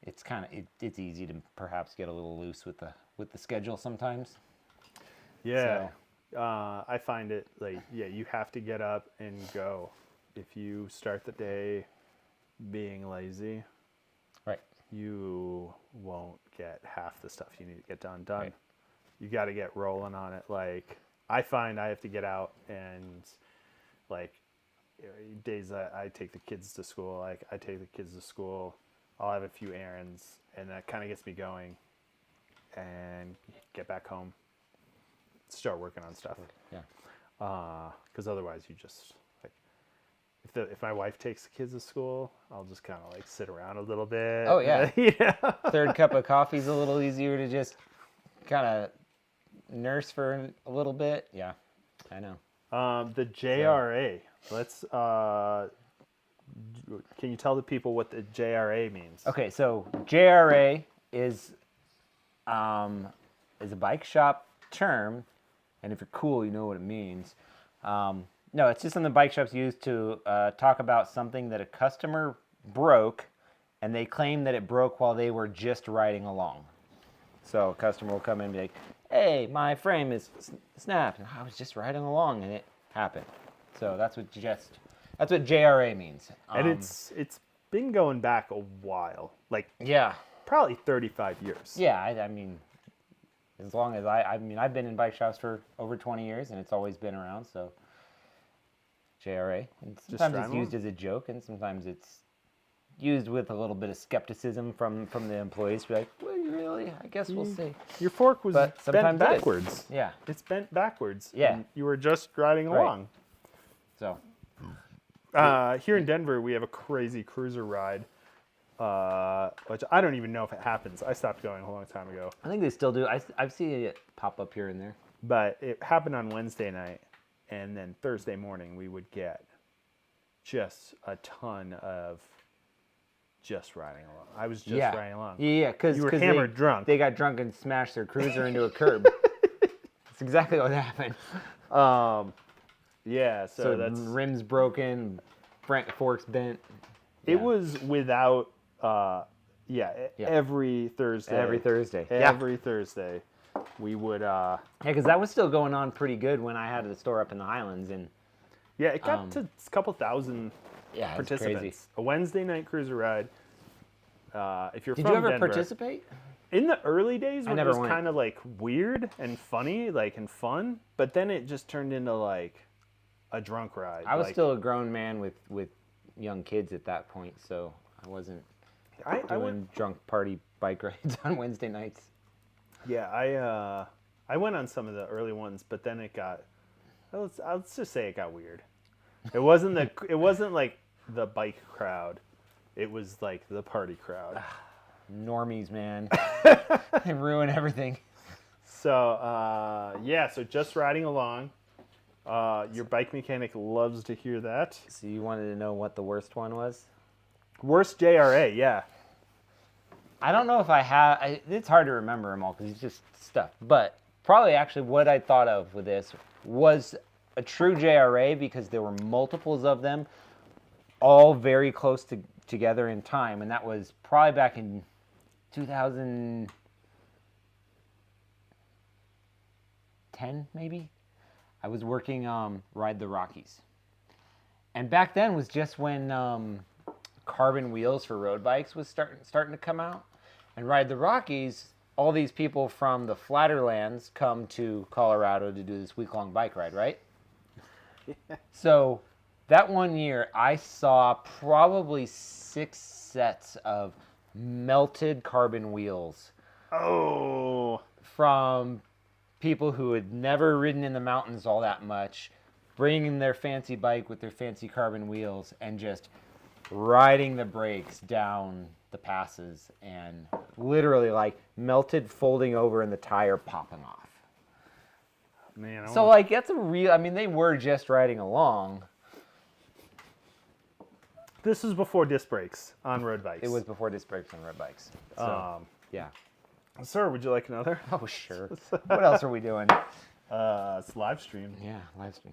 It's kind of it's easy to perhaps get a little loose with the schedule sometimes. Yeah. So. I find it like, you have to get up and go. If you start the day being lazy, right, you won't get half the stuff you need to get done. Right. You got to get rolling on it. Like, I find I have to get out and like days that I take the kids to school, like I take the kids to school, I'll have a few errands, and that kind of gets me going, and get back home, start working on stuff. Yeah. Because otherwise you just like, if my wife takes the kids to school, I'll just kind of like sit around a little bit. Oh yeah. Yeah. Third cup of coffee is a little easier to just kind of nurse for a little bit. Yeah, I know. The JRA. Let's. Can you tell the people what the JRA means? Okay, so JRA is a bike shop term, and if you're cool, you know what it means. No, it's just something bike shops use to talk about something that a customer broke, and they claim that it broke while they were just riding along. So a customer will come in and be like, "Hey, my frame is snapped." And I was just riding along, and it happened. So that's what JRA means. And it's been going back a while, like yeah, probably 35 years. Yeah, I mean, as long as I've been in bike shops for over 20 years, and it's always been around. So JRA, and sometimes it's used as a joke, and sometimes it's used with a little bit of skepticism from the employees. Be like, well, really? I guess we'll see. Your fork was bent backwards. Yeah, it's bent backwards. Yeah, and you were just riding along. So. Here in Denver, we have a crazy cruiser ride, which I don't even know if it happens. I stopped going a long time ago. I think they still do. I've seen it pop up here and there. But it happened on Wednesday night, and then Thursday morning we would get just a ton of just riding along. I was just riding along. Yeah, because you were hammered drunk. They got drunk and smashed their cruiser into a curb. That's exactly what happened. Yeah, so So that's rims broken, forks bent. it Yeah. was without every Thursday. Every Thursday. Every Thursday. We would Yeah, because that was still going on pretty good when I had the store up in the Highlands, and it got to a couple thousand yeah, it was participants. crazy. A Wednesday night cruiser ride. If you're Did from you ever Denver, participate? in the early days when it never was went. kind of like weird and funny, like and fun, but then it just turned into like a drunk ride. I was like, still a grown man with young kids at that point, so I wasn't I doing went. drunk party bike rides on Wednesday nights. Yeah, I went on some of the early ones, but then it got. Let's just say it got weird. It wasn't like the bike crowd. It was like the party crowd. Normies, man. They ruin everything. So so just riding along. Your bike mechanic loves to hear that. So you wanted to know what the worst one was? Worst JRA, yeah. I don't know if I have. It's hard to remember them all because it's just stuff. But probably actually what I thought of with this was a true JRA because there were multiples of them, all very close together in time, and that was probably back in 2010, maybe. I was working Ride the Rockies, and back then was just when carbon wheels for road bikes was starting to come out. And Ride the Rockies, all these people from the flatter lands come to Colorado to do this week-long bike ride, right? Yeah. So that one year, I saw probably 6 sets of melted carbon wheels. Oh. From people who had never ridden in the mountains all that much, bringing their fancy bike with their fancy carbon wheels and just riding the brakes down the passes and literally like melted, folding over, and the tire popping off. Man, so like that's a real. I mean, they were just riding along. This was before disc brakes on road bikes. It was before disc brakes on road bikes. So, yeah. Sir, would you like another? Oh, sure. What else are we doing? It's live stream. Yeah, live stream.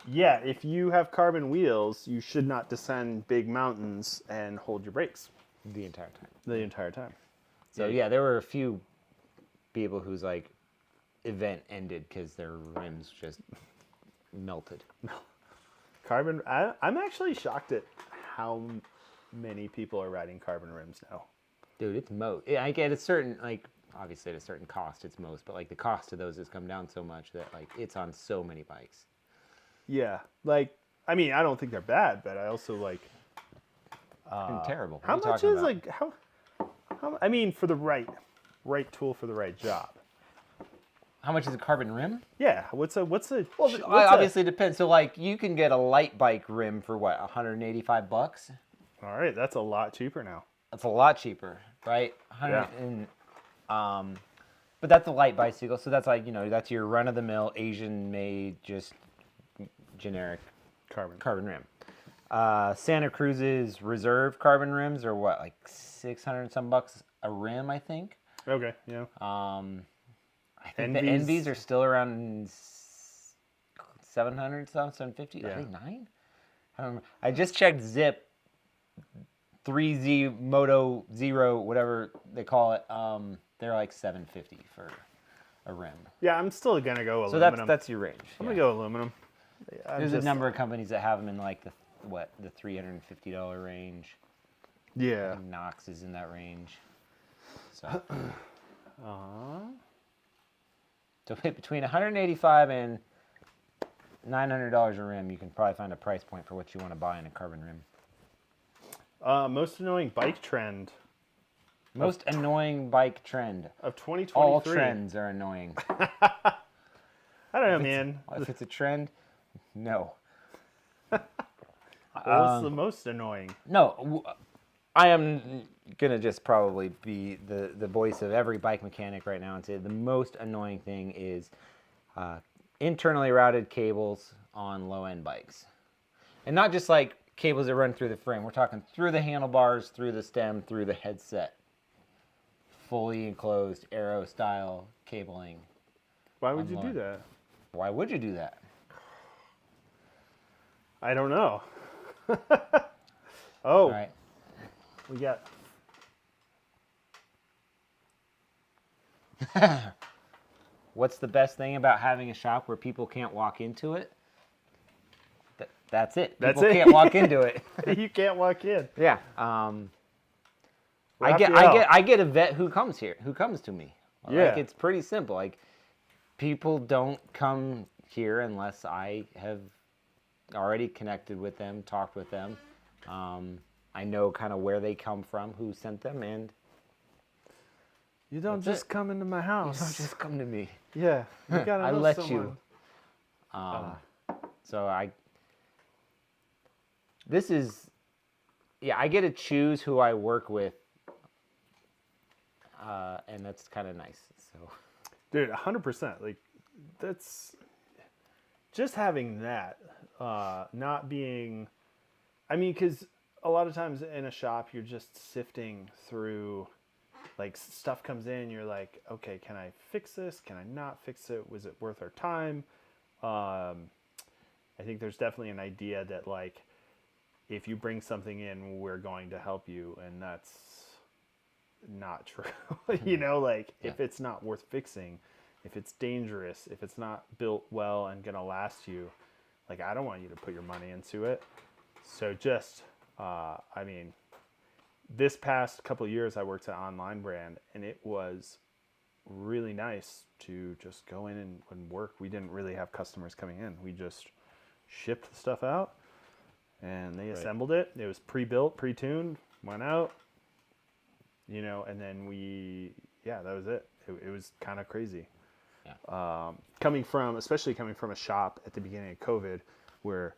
Yeah, if you have carbon wheels, you should not descend big mountains and hold your brakes The entire time. the entire time. So yeah, there were a few people whose like event ended because their rims just melted. Carbon. I'm actually shocked at how many people are riding carbon rims now. Dude, it's most. I get a certain like obviously at a certain cost, it's most, but like the cost of those has come down so much that like it's on so many bikes. Yeah, like I mean, I don't think they're bad, but I also like. And terrible. How much is like how? I mean, for the right tool for the right job. How much is a carbon rim? Yeah, what's a? Well, what's obviously it depends. So like you can get a light bike rim for what, $185? All right, that's a lot cheaper now. That's a lot cheaper, right? Yeah. But that's a light bicycle, so that's like, that's your run-of-the-mill Asian-made, just generic carbon rim. Santa Cruz's reserve carbon rims are what, like 600 some bucks a rim, I think. Okay, yeah. I think the Envies are still around 700 something, 750. Yeah. Are they 9? I don't remember. I just checked Zip 3Z Moto Zero, whatever they call it. They're like 750 for a rim. Yeah, I'm still gonna go So aluminum. that's your range. I'm gonna go aluminum. There's a number of companies that have them in like the $350 range. Yeah. Knox is in that range. So. So between $185 and $900 a rim, you can probably find a price point for what you want to buy in a carbon rim. Most annoying bike trend Most annoying bike trend. of 2023. All trends are annoying. I don't know, man. If it's a trend, no. What's the most annoying? No, I am gonna just probably be the voice of every bike mechanic right now and say the most annoying thing is internally routed cables on low-end bikes, and not just like cables that run through the frame. We're talking through the handlebars, through the stem, through the headset. Fully enclosed aero style cabling. Why would you do that? Why would you do that? I don't know. All right. We got. What's the best thing about having a shop where people can't walk into it? That's it. That's People it. can't walk into it. You can't walk in. Yeah. Raphael. I get a vet who comes to me. Yeah. Like, it's pretty simple. Like, people don't come here unless I have already connected with them, talked with them. I know kind of where they come from, who sent them, and You don't That's just come into my house. don't just come to me. Yeah, you gotta I know let someone. you. So I get to choose who I work with, and that's kind of nice. So, Dude, 100%. Like, that's just having that, not being. I mean, because a lot of times in a shop, you're just sifting through. Like, stuff comes in, you're like, okay, can I fix this? Can I not fix it? Was it worth our time? I think there's definitely an idea that, like, if you bring something in, we're going to help you, and that's not true. You know, like, if it's not worth fixing, if it's dangerous, if it's not built well and gonna last you, like, I don't want you to put your money into it. So just, I mean, this past couple of years, I worked at an online brand, and it was really nice to just go in and work. We didn't really have customers coming in. We just shipped the stuff out, and they assembled it. It was pre-built, pre-tuned, went out, you know, and then that was it. It was kind of crazy. yeah. Especially coming from a shop at the beginning of COVID, where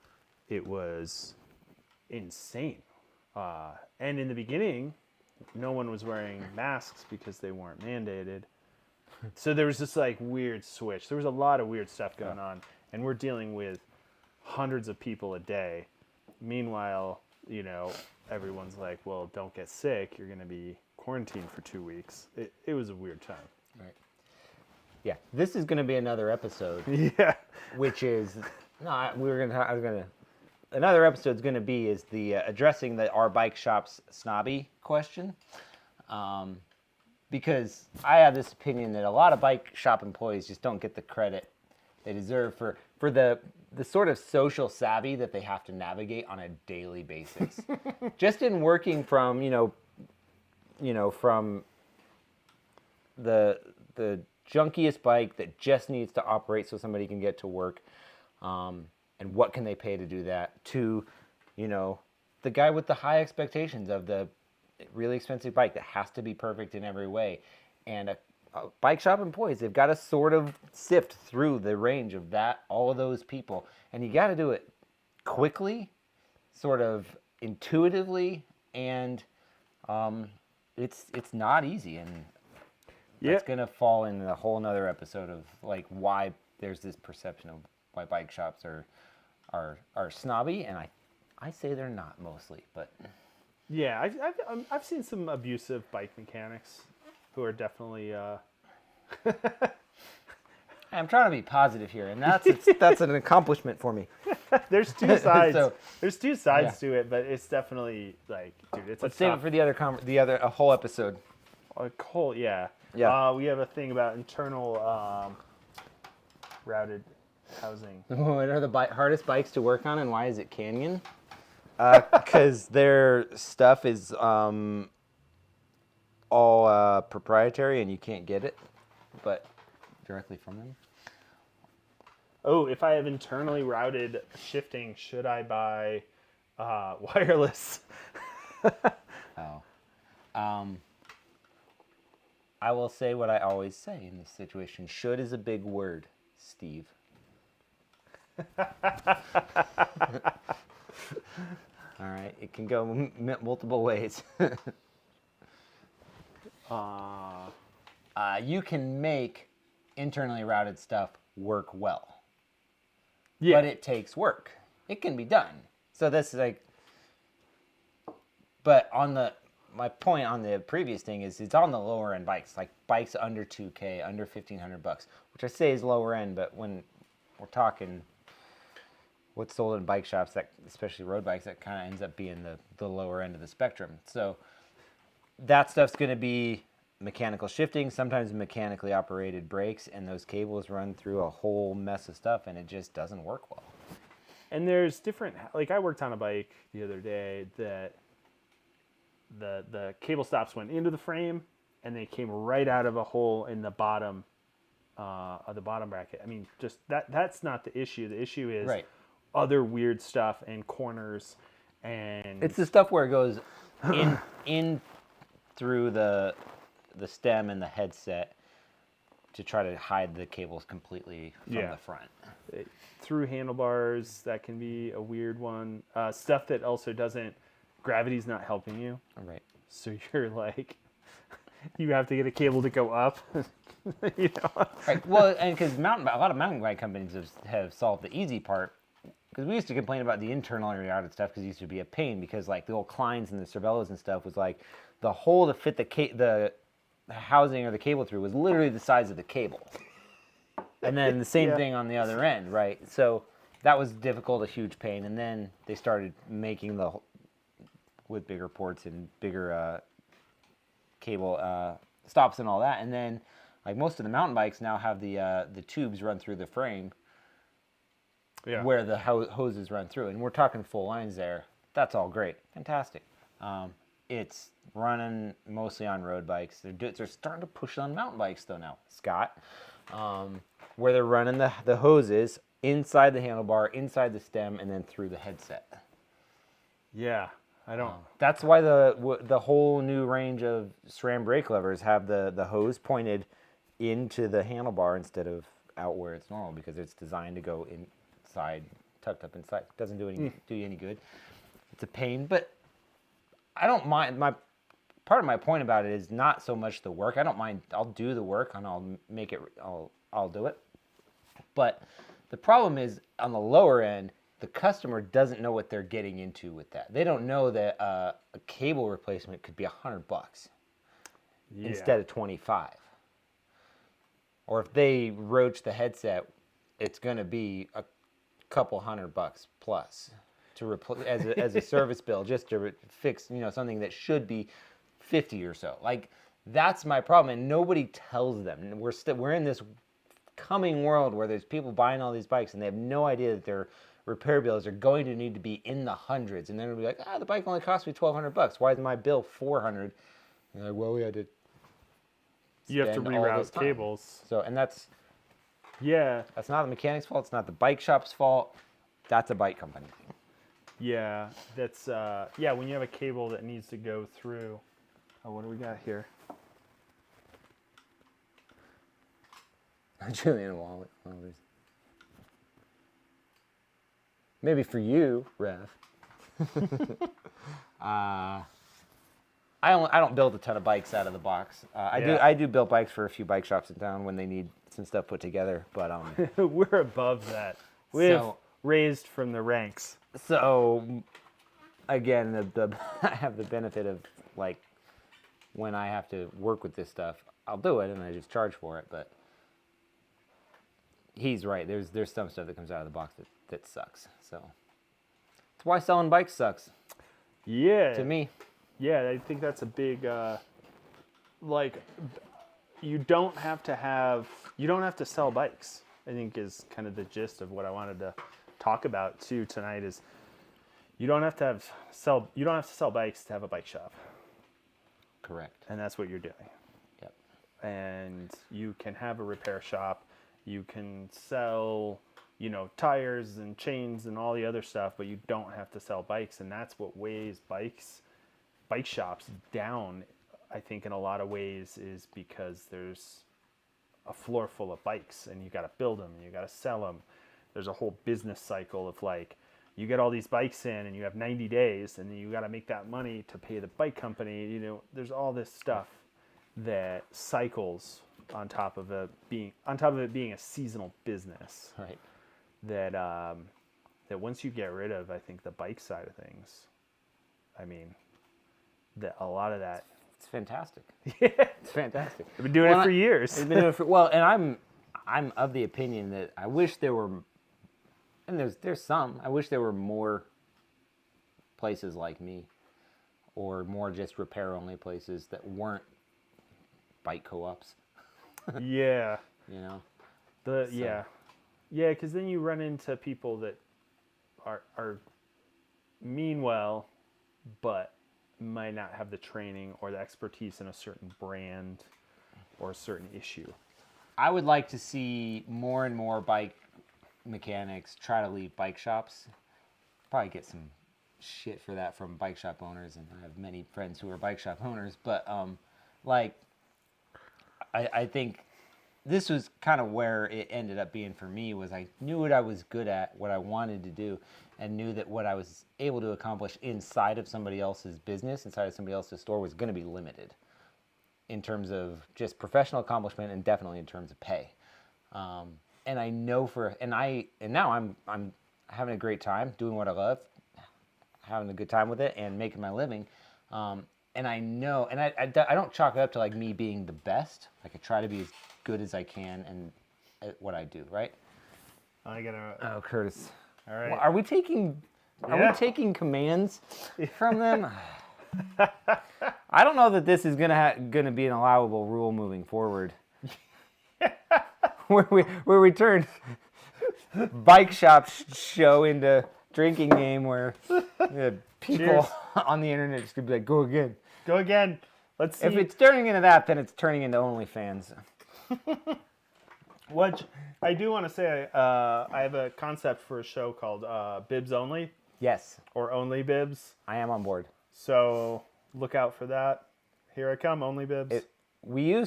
it was insane. And in the beginning, no one was wearing masks because they weren't mandated. So there was this like weird switch. There was a lot of weird stuff going on, and we're dealing with hundreds of people a day. Meanwhile, you know, everyone's like, well, don't get sick. You're going to be quarantined for 2 weeks. It was a weird time. Right. Yeah. This is going to be another episode, Yeah. which is another episode's going to be is the addressing our bike shop's snobby question, because I have this opinion that a lot of bike shop employees just don't get the credit they deserve for the sort of social savvy that they have to navigate on a daily basis. Just in working from from the junkiest bike that just needs to operate so somebody can get to work. And what can they pay to do that, to, you know, the guy with the high expectations of the really expensive bike that has to be perfect in every way. And bike shop employees, they've got to sort of sift through the range of all of those people. And you got to do it quickly, sort of intuitively, and it's not easy. And it's going to fall into a whole nother episode of, like, why there's this perception of why bike shops are snobby, and I say they're not mostly, but Yeah, I've seen some abusive bike mechanics who are definitely. I'm trying to be positive here, and that's an accomplishment for me. There's two sides. So, There's two sides to it, but it's definitely like, dude, it's let's save it for a whole episode. a whole yeah. Yeah. We have a thing about internal routed housing. What are the hardest bikes to work on, and why is it Canyon? Because their stuff is all proprietary, and you can't get it, but directly from them. Oh, if I have internally routed shifting, should I buy wireless? I will say what I always say in this situation. Should is a big word, Steve. All right, it can go multiple ways. You can make internally routed stuff work well, but it takes work. It can be done. So this is like, but my point on the previous thing is it's on the lower end bikes, like bikes under $2,000, under $1,500, which I say is lower end, but when we're talking what's sold in bike shops, that especially road bikes, that kind of ends up being the lower end of the spectrum. So that stuff's going to be mechanical shifting, sometimes mechanically operated brakes, and those cables run through a whole mess of stuff, and it just doesn't work well. And there's different, like I worked on a bike the other day that the cable stops went into the frame and they came right out of a hole in the bottom of the bottom bracket. I mean, just that's not the issue. The issue is Right. other weird stuff and corners, and It's the stuff where it goes in through the stem and the headset to try to hide the cables completely from the front. through handlebars. That can be a weird one. Stuff that also doesn't, gravity's not helping you. Right. So you're like, you have to get a cable to go up. You know? Right. Well, and because a lot of mountain bike companies have solved the easy part. Because we used to complain about the internal routed stuff because it used to be a pain, because like the old Kleins and the Cervelos and stuff was like the hole to fit the housing or the cable through was literally the size of the cable. And then the same thing on the other end, right? So that was difficult, a huge pain. And then they started making with bigger ports and bigger cable stops and all that. And then like most of the mountain bikes now have the tubes run through the frame. Yeah. Where the hoses run through, and we're talking full lines there. That's all great, fantastic. It's running mostly on road bikes. They're starting to push on mountain bikes though now, Scott, where they're running the hoses inside the handlebar, inside the stem, and then through the headset. Yeah, I don't. That's why the whole new range of SRAM brake levers have the hose pointed into the handlebar instead of out where it's normal, because it's designed to go inside, tucked up inside. Doesn't do you any good. It's a pain, but I don't mind. Part of my point about it is not so much the work. I don't mind. I'll do the work and I'll make it. I'll do it. But the problem is on the lower end, the customer doesn't know what they're getting into with that. They don't know that a cable replacement could be $100 instead of 25. Or if they roach the headset, it's going to be a couple $100 plus to replace as a service bill, just to fix something that should be 50 or so. Like, that's my problem, and nobody tells them. And we're in this coming world where there's people buying all these bikes and they have no idea that their repair bills are going to need to be in the hundreds, and they're going to be like, the bike only cost me $1,200. Why is my bill $400? And they're like, well, we had to. You have to reroute cables. So, and that's that's not the mechanic's fault. It's not the bike shop's fault. That's a bike company. Yeah, that's when you have a cable that needs to go through. Oh, what do we got here? Julian Wallet. Maybe for you, Rev. I don't build a ton of bikes out of the box. I do build bikes for a few bike shops in town when they need some stuff put together. But we're above that. We've raised from the ranks. So again, I have the benefit of, like, when I have to work with this stuff, I'll do it and I just charge for it. But he's right. There's some stuff that comes out of the box that sucks. So that's why selling bikes sucks. Yeah. To me. Yeah, I think that's a big, you don't have to sell bikes, I think, is kind of the gist of what I wanted to talk about too tonight. Is you don't have to sell bikes to have a bike shop. Correct. And that's what you're doing. Yep. And you can have a repair shop, you can sell, tires and chains and all the other stuff, but you don't have to sell bikes, and that's what weighs bike shops down, I think, in a lot of ways, is because there's a floor full of bikes and you got to build them and you got to sell them. There's a whole business cycle of, like, you get all these bikes in and you have 90 days and then you got to make that money to pay the bike company. There's all this stuff that cycles on top of it being a seasonal business. Right. That once you get rid of, I think, the bike side of things, I mean, a lot of that. It's fantastic. Yeah. It's fantastic. I've been doing it for years. I've been doing it and I'm of the opinion that I wish there were, and there's some. I wish there were more places like me, or more just repair only places that weren't bike co-ops. Yeah. You know. Yeah, because then you run into people that are mean well, but might not have the training or the expertise in a certain brand or a certain issue. I would like to see more and more bike mechanics try to leave bike shops. Probably get some shit for that from bike shop owners, and I have many friends who are bike shop owners, but I think this was kind of where it ended up being for me. Was I knew what I was good at, what I wanted to do, and knew that what I was able to accomplish inside of somebody else's business, inside of somebody else's store, was going to be limited in terms of just professional accomplishment, and definitely in terms of pay. And I know now I'm having a great time doing what I love, having a good time with it, and making my living. And I know, and I don't chalk it up to like me being the best. Like I try to be as good as I can and at what I do, right? I gotta. Oh, Curtis. All right. Well, are we taking commands from them? I don't know that this is gonna be an allowable rule moving forward. where we turn bike shop show into drinking game where people Cheers. on the internet just gonna be like, go again. Go again. Let's see. If it's turning into that, then it's turning into OnlyFans. What I do want to say, I have a concept for a show called Bibs Only, Yes, or Only Bibs. I am on board. So look out for that. Here I come, Only Bibs. We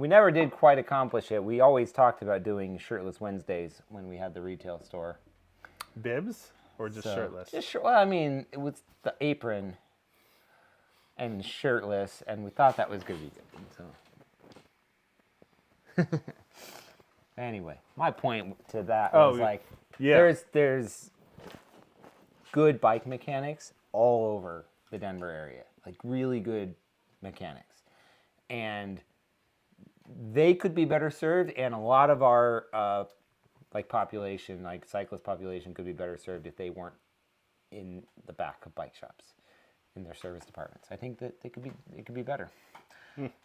never did quite accomplish it. We always talked about doing Shirtless Wednesdays when we had the retail store. Bibs or just shirtless? Well, I mean, it was the apron and shirtless, and we thought that was going to be good. So, anyway, my point to that was there's good bike mechanics all over the Denver area, like really good mechanics, and they could be better served, and a lot of our population, like cyclist population, could be better served if they weren't in the back of bike shops in their service departments. I think that it could be better.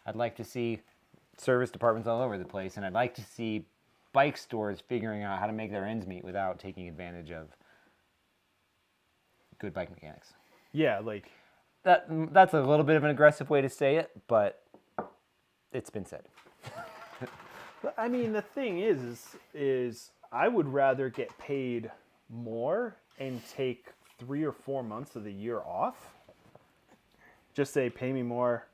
I'd like to see service departments all over the place, and I'd like to see bike stores figuring out how to make their ends meet without taking advantage of good bike mechanics. Yeah, like that's a little bit of an aggressive way to say it, but it's been said. I mean, the thing is I would rather get paid more and take 3 or 4 months of the year off. Just say, pay me more,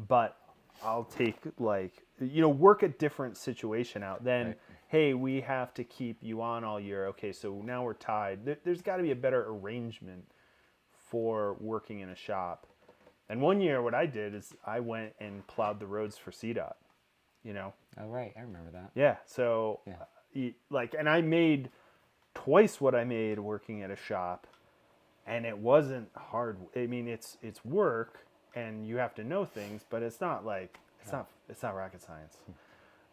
but I'll take work a different situation out. Then, right. Hey, we have to keep you on all year. Okay, so now we're tied. There's got to be a better arrangement for working in a shop. And one year, what I did is I went and plowed the roads for CDOT. Oh, right. I remember that. Yeah. So, and I made twice what I made working at a shop, and it wasn't hard. I mean, it's work, and you have to know things, but it's not like it's not rocket science.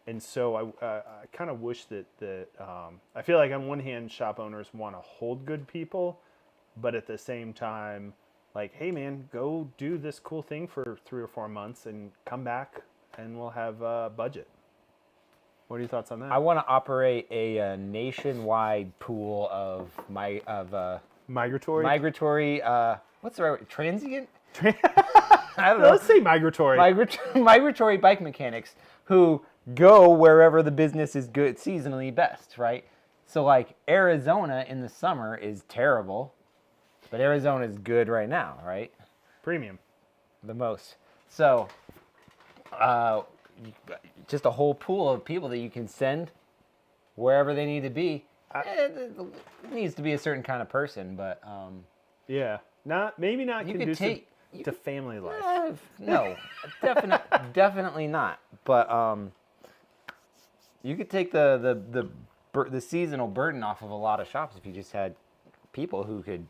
And so I kind of wish that I feel like on one hand, shop owners want to hold good people, but at the same time, like, hey man, go do this cool thing for 3 or 4 months and come back, and we'll have a budget. What are your thoughts on that? I want to operate a nationwide pool of migratory. What's the right word? Transient? I don't know. Let's say migratory. Migratory bike mechanics who go wherever the business is good, seasonally best, right? So like Arizona in the summer is terrible, but Arizona is good right now, right? Premium. The most. So, just a whole pool of people that you can send wherever they need to be. It needs to be a certain kind of person, but yeah, maybe not conducive to family life. No, definitely not. But you could take the seasonal burden off of a lot of shops if you just had people who could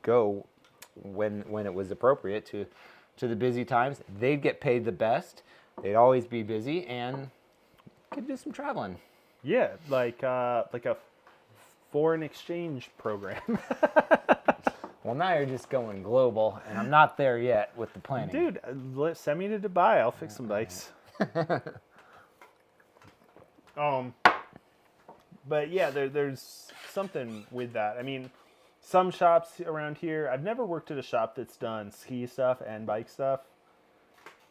go when it was appropriate to the busy times. They'd get paid the best. They'd always be busy and could do some traveling. Yeah, like a foreign exchange program. Well, now you're just going global, and I'm not there yet with the planning. Dude, send me to Dubai. I'll fix some bikes. But yeah, there's something with that. I mean, some shops around here, I've never worked at a shop that's done ski stuff and bike stuff.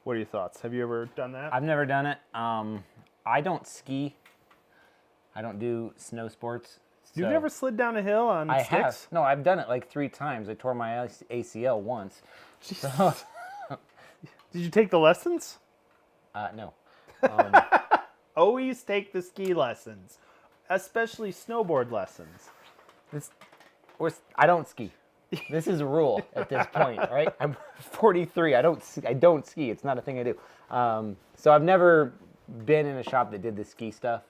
What are your thoughts? Have you ever done that? I've never done it. I don't ski. I don't do snow sports. You've so never slid down a hill on I sticks? have. No, I've done it like 3 times. I tore my ACL once. So, Did you take the lessons? no. Always take the ski lessons, especially snowboard lessons. I don't ski. This is a rule at this point, right? I'm 43. I don't ski. It's not a thing I do. So I've never been in a shop that did the ski stuff.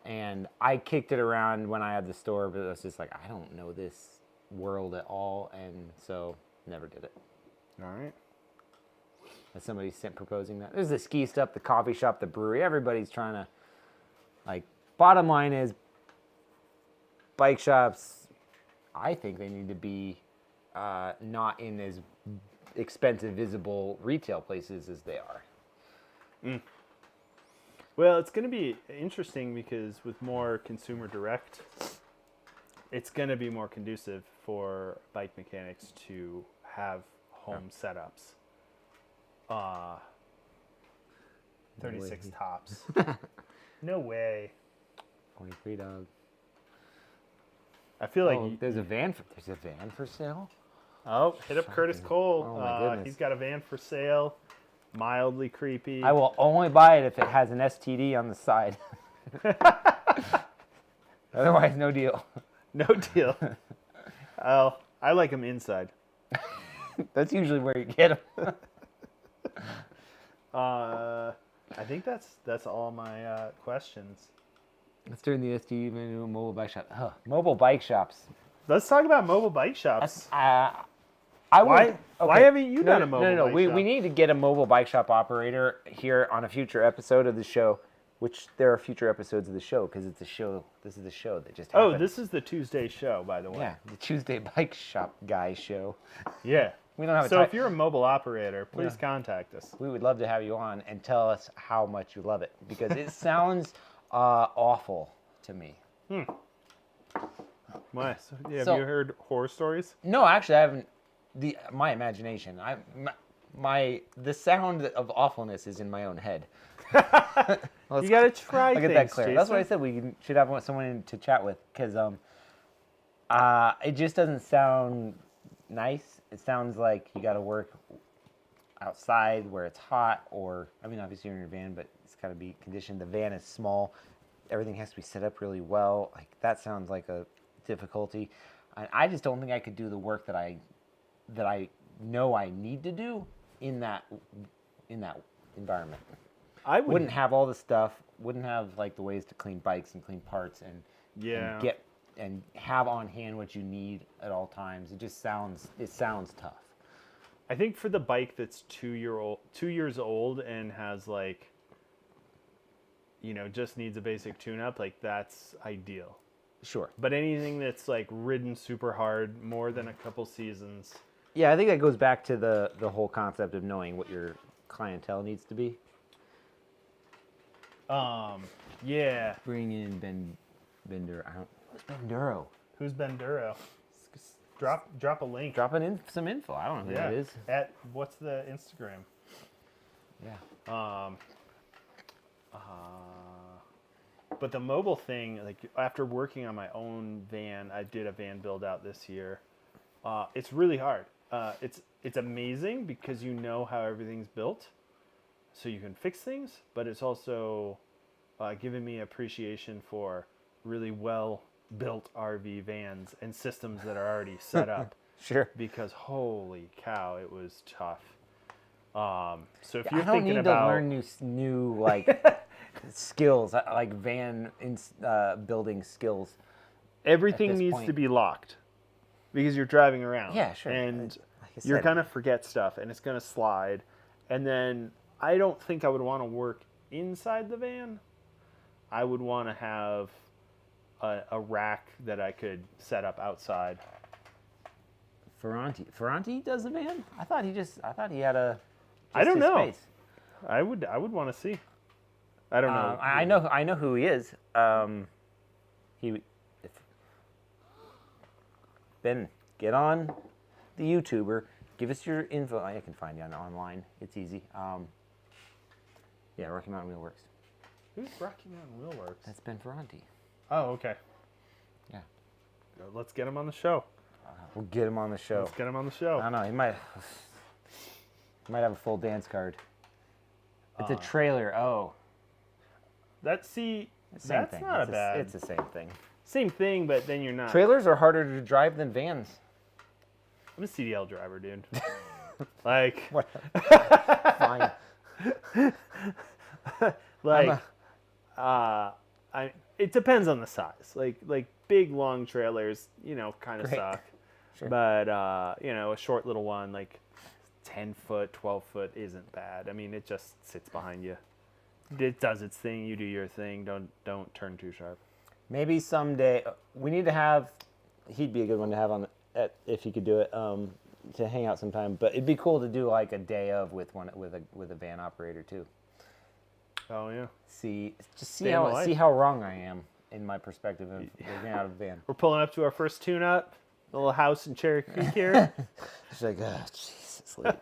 And I kicked it around when I had the store, but it was just like, I don't know this world at all. And so never did it. All right. Has somebody proposing that? There's the ski stuff, the coffee shop, the brewery. Everybody's trying to, like, bottom line is bike shops, I think they need to be not in as expensive, visible retail places as they are. Well, it's going to be interesting because with more consumer direct, it's going to be more conducive for bike mechanics to have home setups. 36 tops. No way. 23 dog. I feel like there's a van for sale. Oh, hit up Curtis Cole. Oh my goodness. He's got a van for sale. Mildly creepy. I will only buy it if it has an STD on the side. Otherwise, no deal. No deal. Oh, I like them inside. That's usually where you get them. I think that's all my questions. Let's turn the STD into a mobile bike shop. Mobile bike shops. Let's talk about mobile bike shops. Why haven't you done a mobile bike shop? We need to get a mobile bike shop operator here on a future episode of the show, which there are future episodes of the show because it's a show. This is the show that just happened. Oh, this is the Tuesday show, by the way. Yeah, the Tuesday bike shop guy show. Yeah. We don't have So if you're a mobile operator, please contact us. We would love to have you on and tell us how much you love it because it sounds awful to me. Why? Have you heard horror stories? No, actually, I haven't. My imagination. The sound of awfulness is in my own head. You gotta try. I'll get that clear. Jason. That's why I said we should have someone to chat with because it just doesn't sound nice. It sounds like you got to work outside where it's hot, or obviously you're in your van, but it's got to be conditioned. The van is small. Everything has to be set up really well. Like that sounds like a difficulty. And I just don't think I could do the work that I know I need to do in that environment. I wouldn't have all the stuff. Wouldn't have like the ways to clean bikes and clean parts and have on hand what you need at all times. It sounds tough. I think for the bike that's 2 years old and has like, just needs a basic tune-up, like that's ideal. Sure. But anything that's like ridden super hard, more than a couple seasons. Yeah, I think that goes back to the whole concept of knowing what your clientele needs to be. Yeah. Bring in Benduro. Who's Benduro? Who's Benduro? Drop a link. Dropping in some info. I don't know who that is. At what's the Instagram? Yeah. But the mobile thing, like after working on my own van, I did a van build out this year. It's really hard. It's amazing because you know how everything's built, so you can fix things. But it's also given me appreciation for really well built RV vans and systems that are already set up. Sure. Because holy cow, it was tough. So if I you're don't thinking need about to learn new like skills, like van building skills. everything needs to be locked because you're driving around. Yeah, sure. And Like you're gonna forget stuff, and it's gonna slide. And then I don't think I would want to work inside the van. I would want to have a rack that I could set up outside. Ferranti does the van? I thought he had a. I don't his know. Space. I would want to see. I don't know. I know who he is. Ben, get on the YouTuber. Give us your info. I can find you online. It's easy. Yeah, Rocky Mountain Wheel Works. Who's Rocky Mountain Wheel Works? That's Ben Ferranti. Oh, okay. Yeah. Let's get him on the show. We'll get him on the show. Let's get him on the show. I don't know. He might have a full dance card. It's a trailer. Oh. That's Same that's thing. not bad. It's the same thing. Same thing, but then you're not. Trailers are harder to drive than vans. I'm a CDL driver, dude. Like, What? Fine. like, it depends on the size. Like big long trailers, kind of Great. suck. Sure. But a short little one, like 10 foot, 12 foot, isn't bad. I mean, it just sits behind you. It does its thing. You do your thing. Don't turn too sharp. Maybe someday we need to have. He'd be a good one to have on if he could do it to hang out sometime. But it'd be cool to do like a day of with a van operator too. Oh yeah. See Day in the life. see how wrong I am in my perspective of working out of a van. We're pulling up to our first tune-up. A little house in Cherry Creek here. It's like, oh, Jesus, it's late.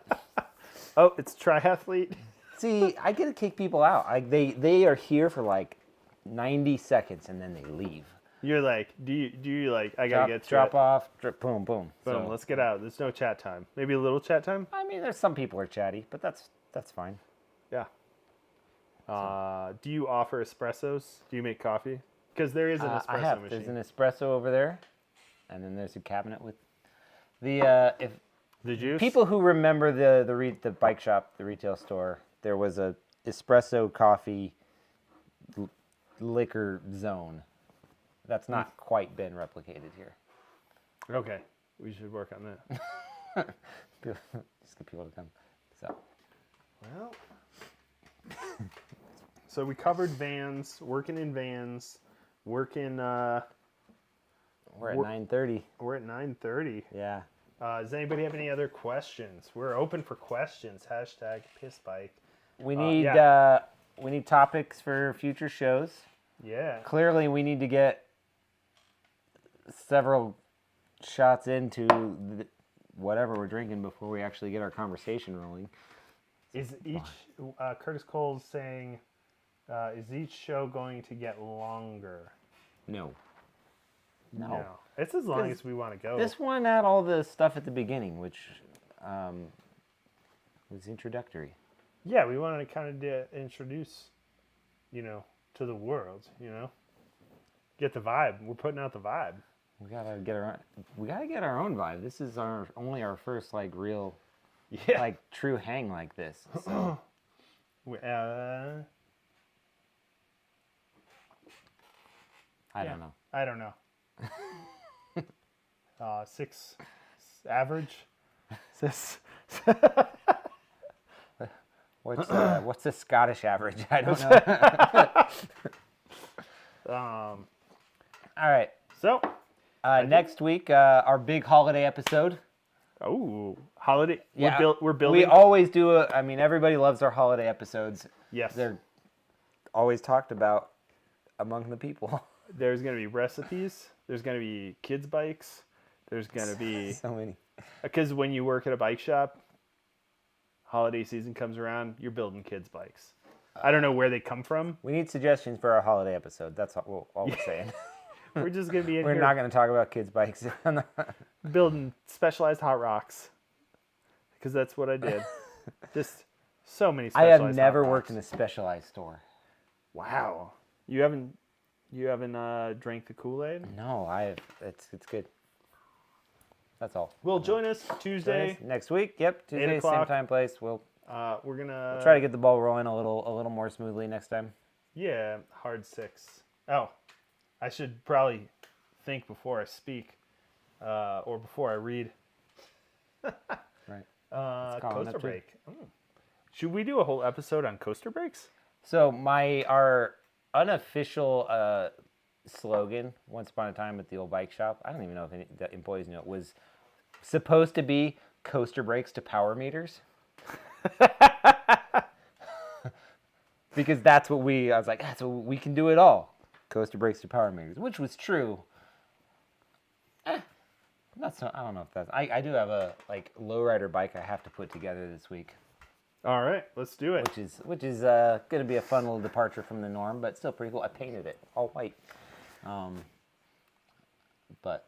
Oh, it's triathlete. See, I get to kick people out. They are here for like 90 seconds and then they leave. You're like, do you like? I gotta get to drop it. off, boom, boom. Boom. So, Let's get out. There's no chat time. Maybe a little chat time. I mean, there's some people are chatty, but that's fine. Yeah. Do you offer espressos? Do you make coffee? Because there is an espresso I have. machine. There's an espresso over there, and then there's a cabinet with the if The juice. people who remember the bike shop, the retail store, there was a espresso coffee liquor zone. That's not quite been replicated here. Okay. We should work on that. Just get people to come. So Well. So we covered vans, working in vans, working. we're at 9:30. We're at 9:30. Yeah. Does anybody have any other questions? We're open for questions. Hashtag pissbike. We need yeah. we need topics for future shows. Yeah. Clearly, we need to get several shots into whatever we're drinking before we actually get our conversation rolling. Is each Curtis Cole's saying? Is each show going to get longer? No. It's as long as we want to go. This one had all the stuff at the beginning, which was introductory. Yeah, we wanted to kind of introduce, to the world. Get the vibe. We're putting out the vibe. We gotta get our own vibe. This is only our first real, Yeah. true hang like this. So. I don't know. I don't know. 6 average. What's the Scottish average? I don't know. All right. So, next week, our big holiday episode. holiday. Yeah, We're building. We always do everybody loves our holiday episodes. Yes. They're always talked about among the people. There's going to be recipes. There's going to be kids' bikes. There's going to be... So many. Because when you work at a bike shop, holiday season comes around, you're building kids' bikes. I don't know where they come from. We need suggestions for our holiday episode. That's all we're saying. We're just going to be in We're here not going to talk about kids' bikes. building specialized hot rocks. Because that's what I did. Just so many I specialized have never hot worked in rocks. a specialized store. Wow. You haven't drank the Kool-Aid? No, it's good. That's all. Well, join us Tuesday. Join us next week. Yep, Tuesday, 8 o'clock. same time, place. We'll We're gonna try to get the ball rolling a little more smoothly next time. Yeah, hard 6. Oh, I should probably think before I speak, or before I read. Right. calling Coaster up to- break. Should we do a whole episode on coaster breaks? So our unofficial slogan once upon a time at the old bike shop. I don't even know if the employees knew it was supposed to be coaster brakes to power meters. Because that's what I was like, that's what we can do it all. Coaster brakes to power meters, which was true. Not so, I don't know if that's, I do have a like lowrider bike I have to put together this week. All right, let's do it. Which is going to be a fun little departure from the norm, but still pretty cool. I painted it all white. But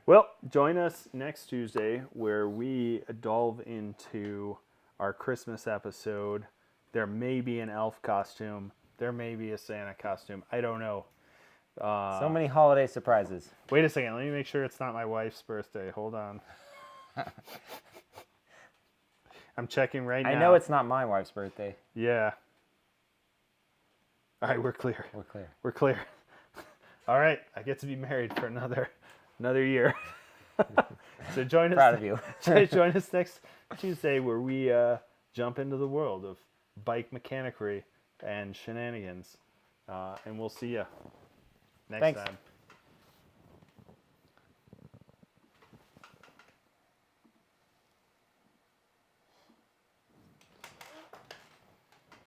Well, join us next Tuesday where we delve into our Christmas episode. There may be an elf costume. There may be a Santa costume. I don't know. so many holiday surprises. Wait a second. Let me make sure it's not my wife's birthday. Hold on. I'm checking right now. I know it's not my wife's birthday. Yeah. All right, we're clear. We're clear. We're clear. All right, I get to be married for another year. So join us. Proud of you. Join us next Tuesday where we jump into the world of bike mechanicry and shenanigans. And we'll see you next Thanks. time.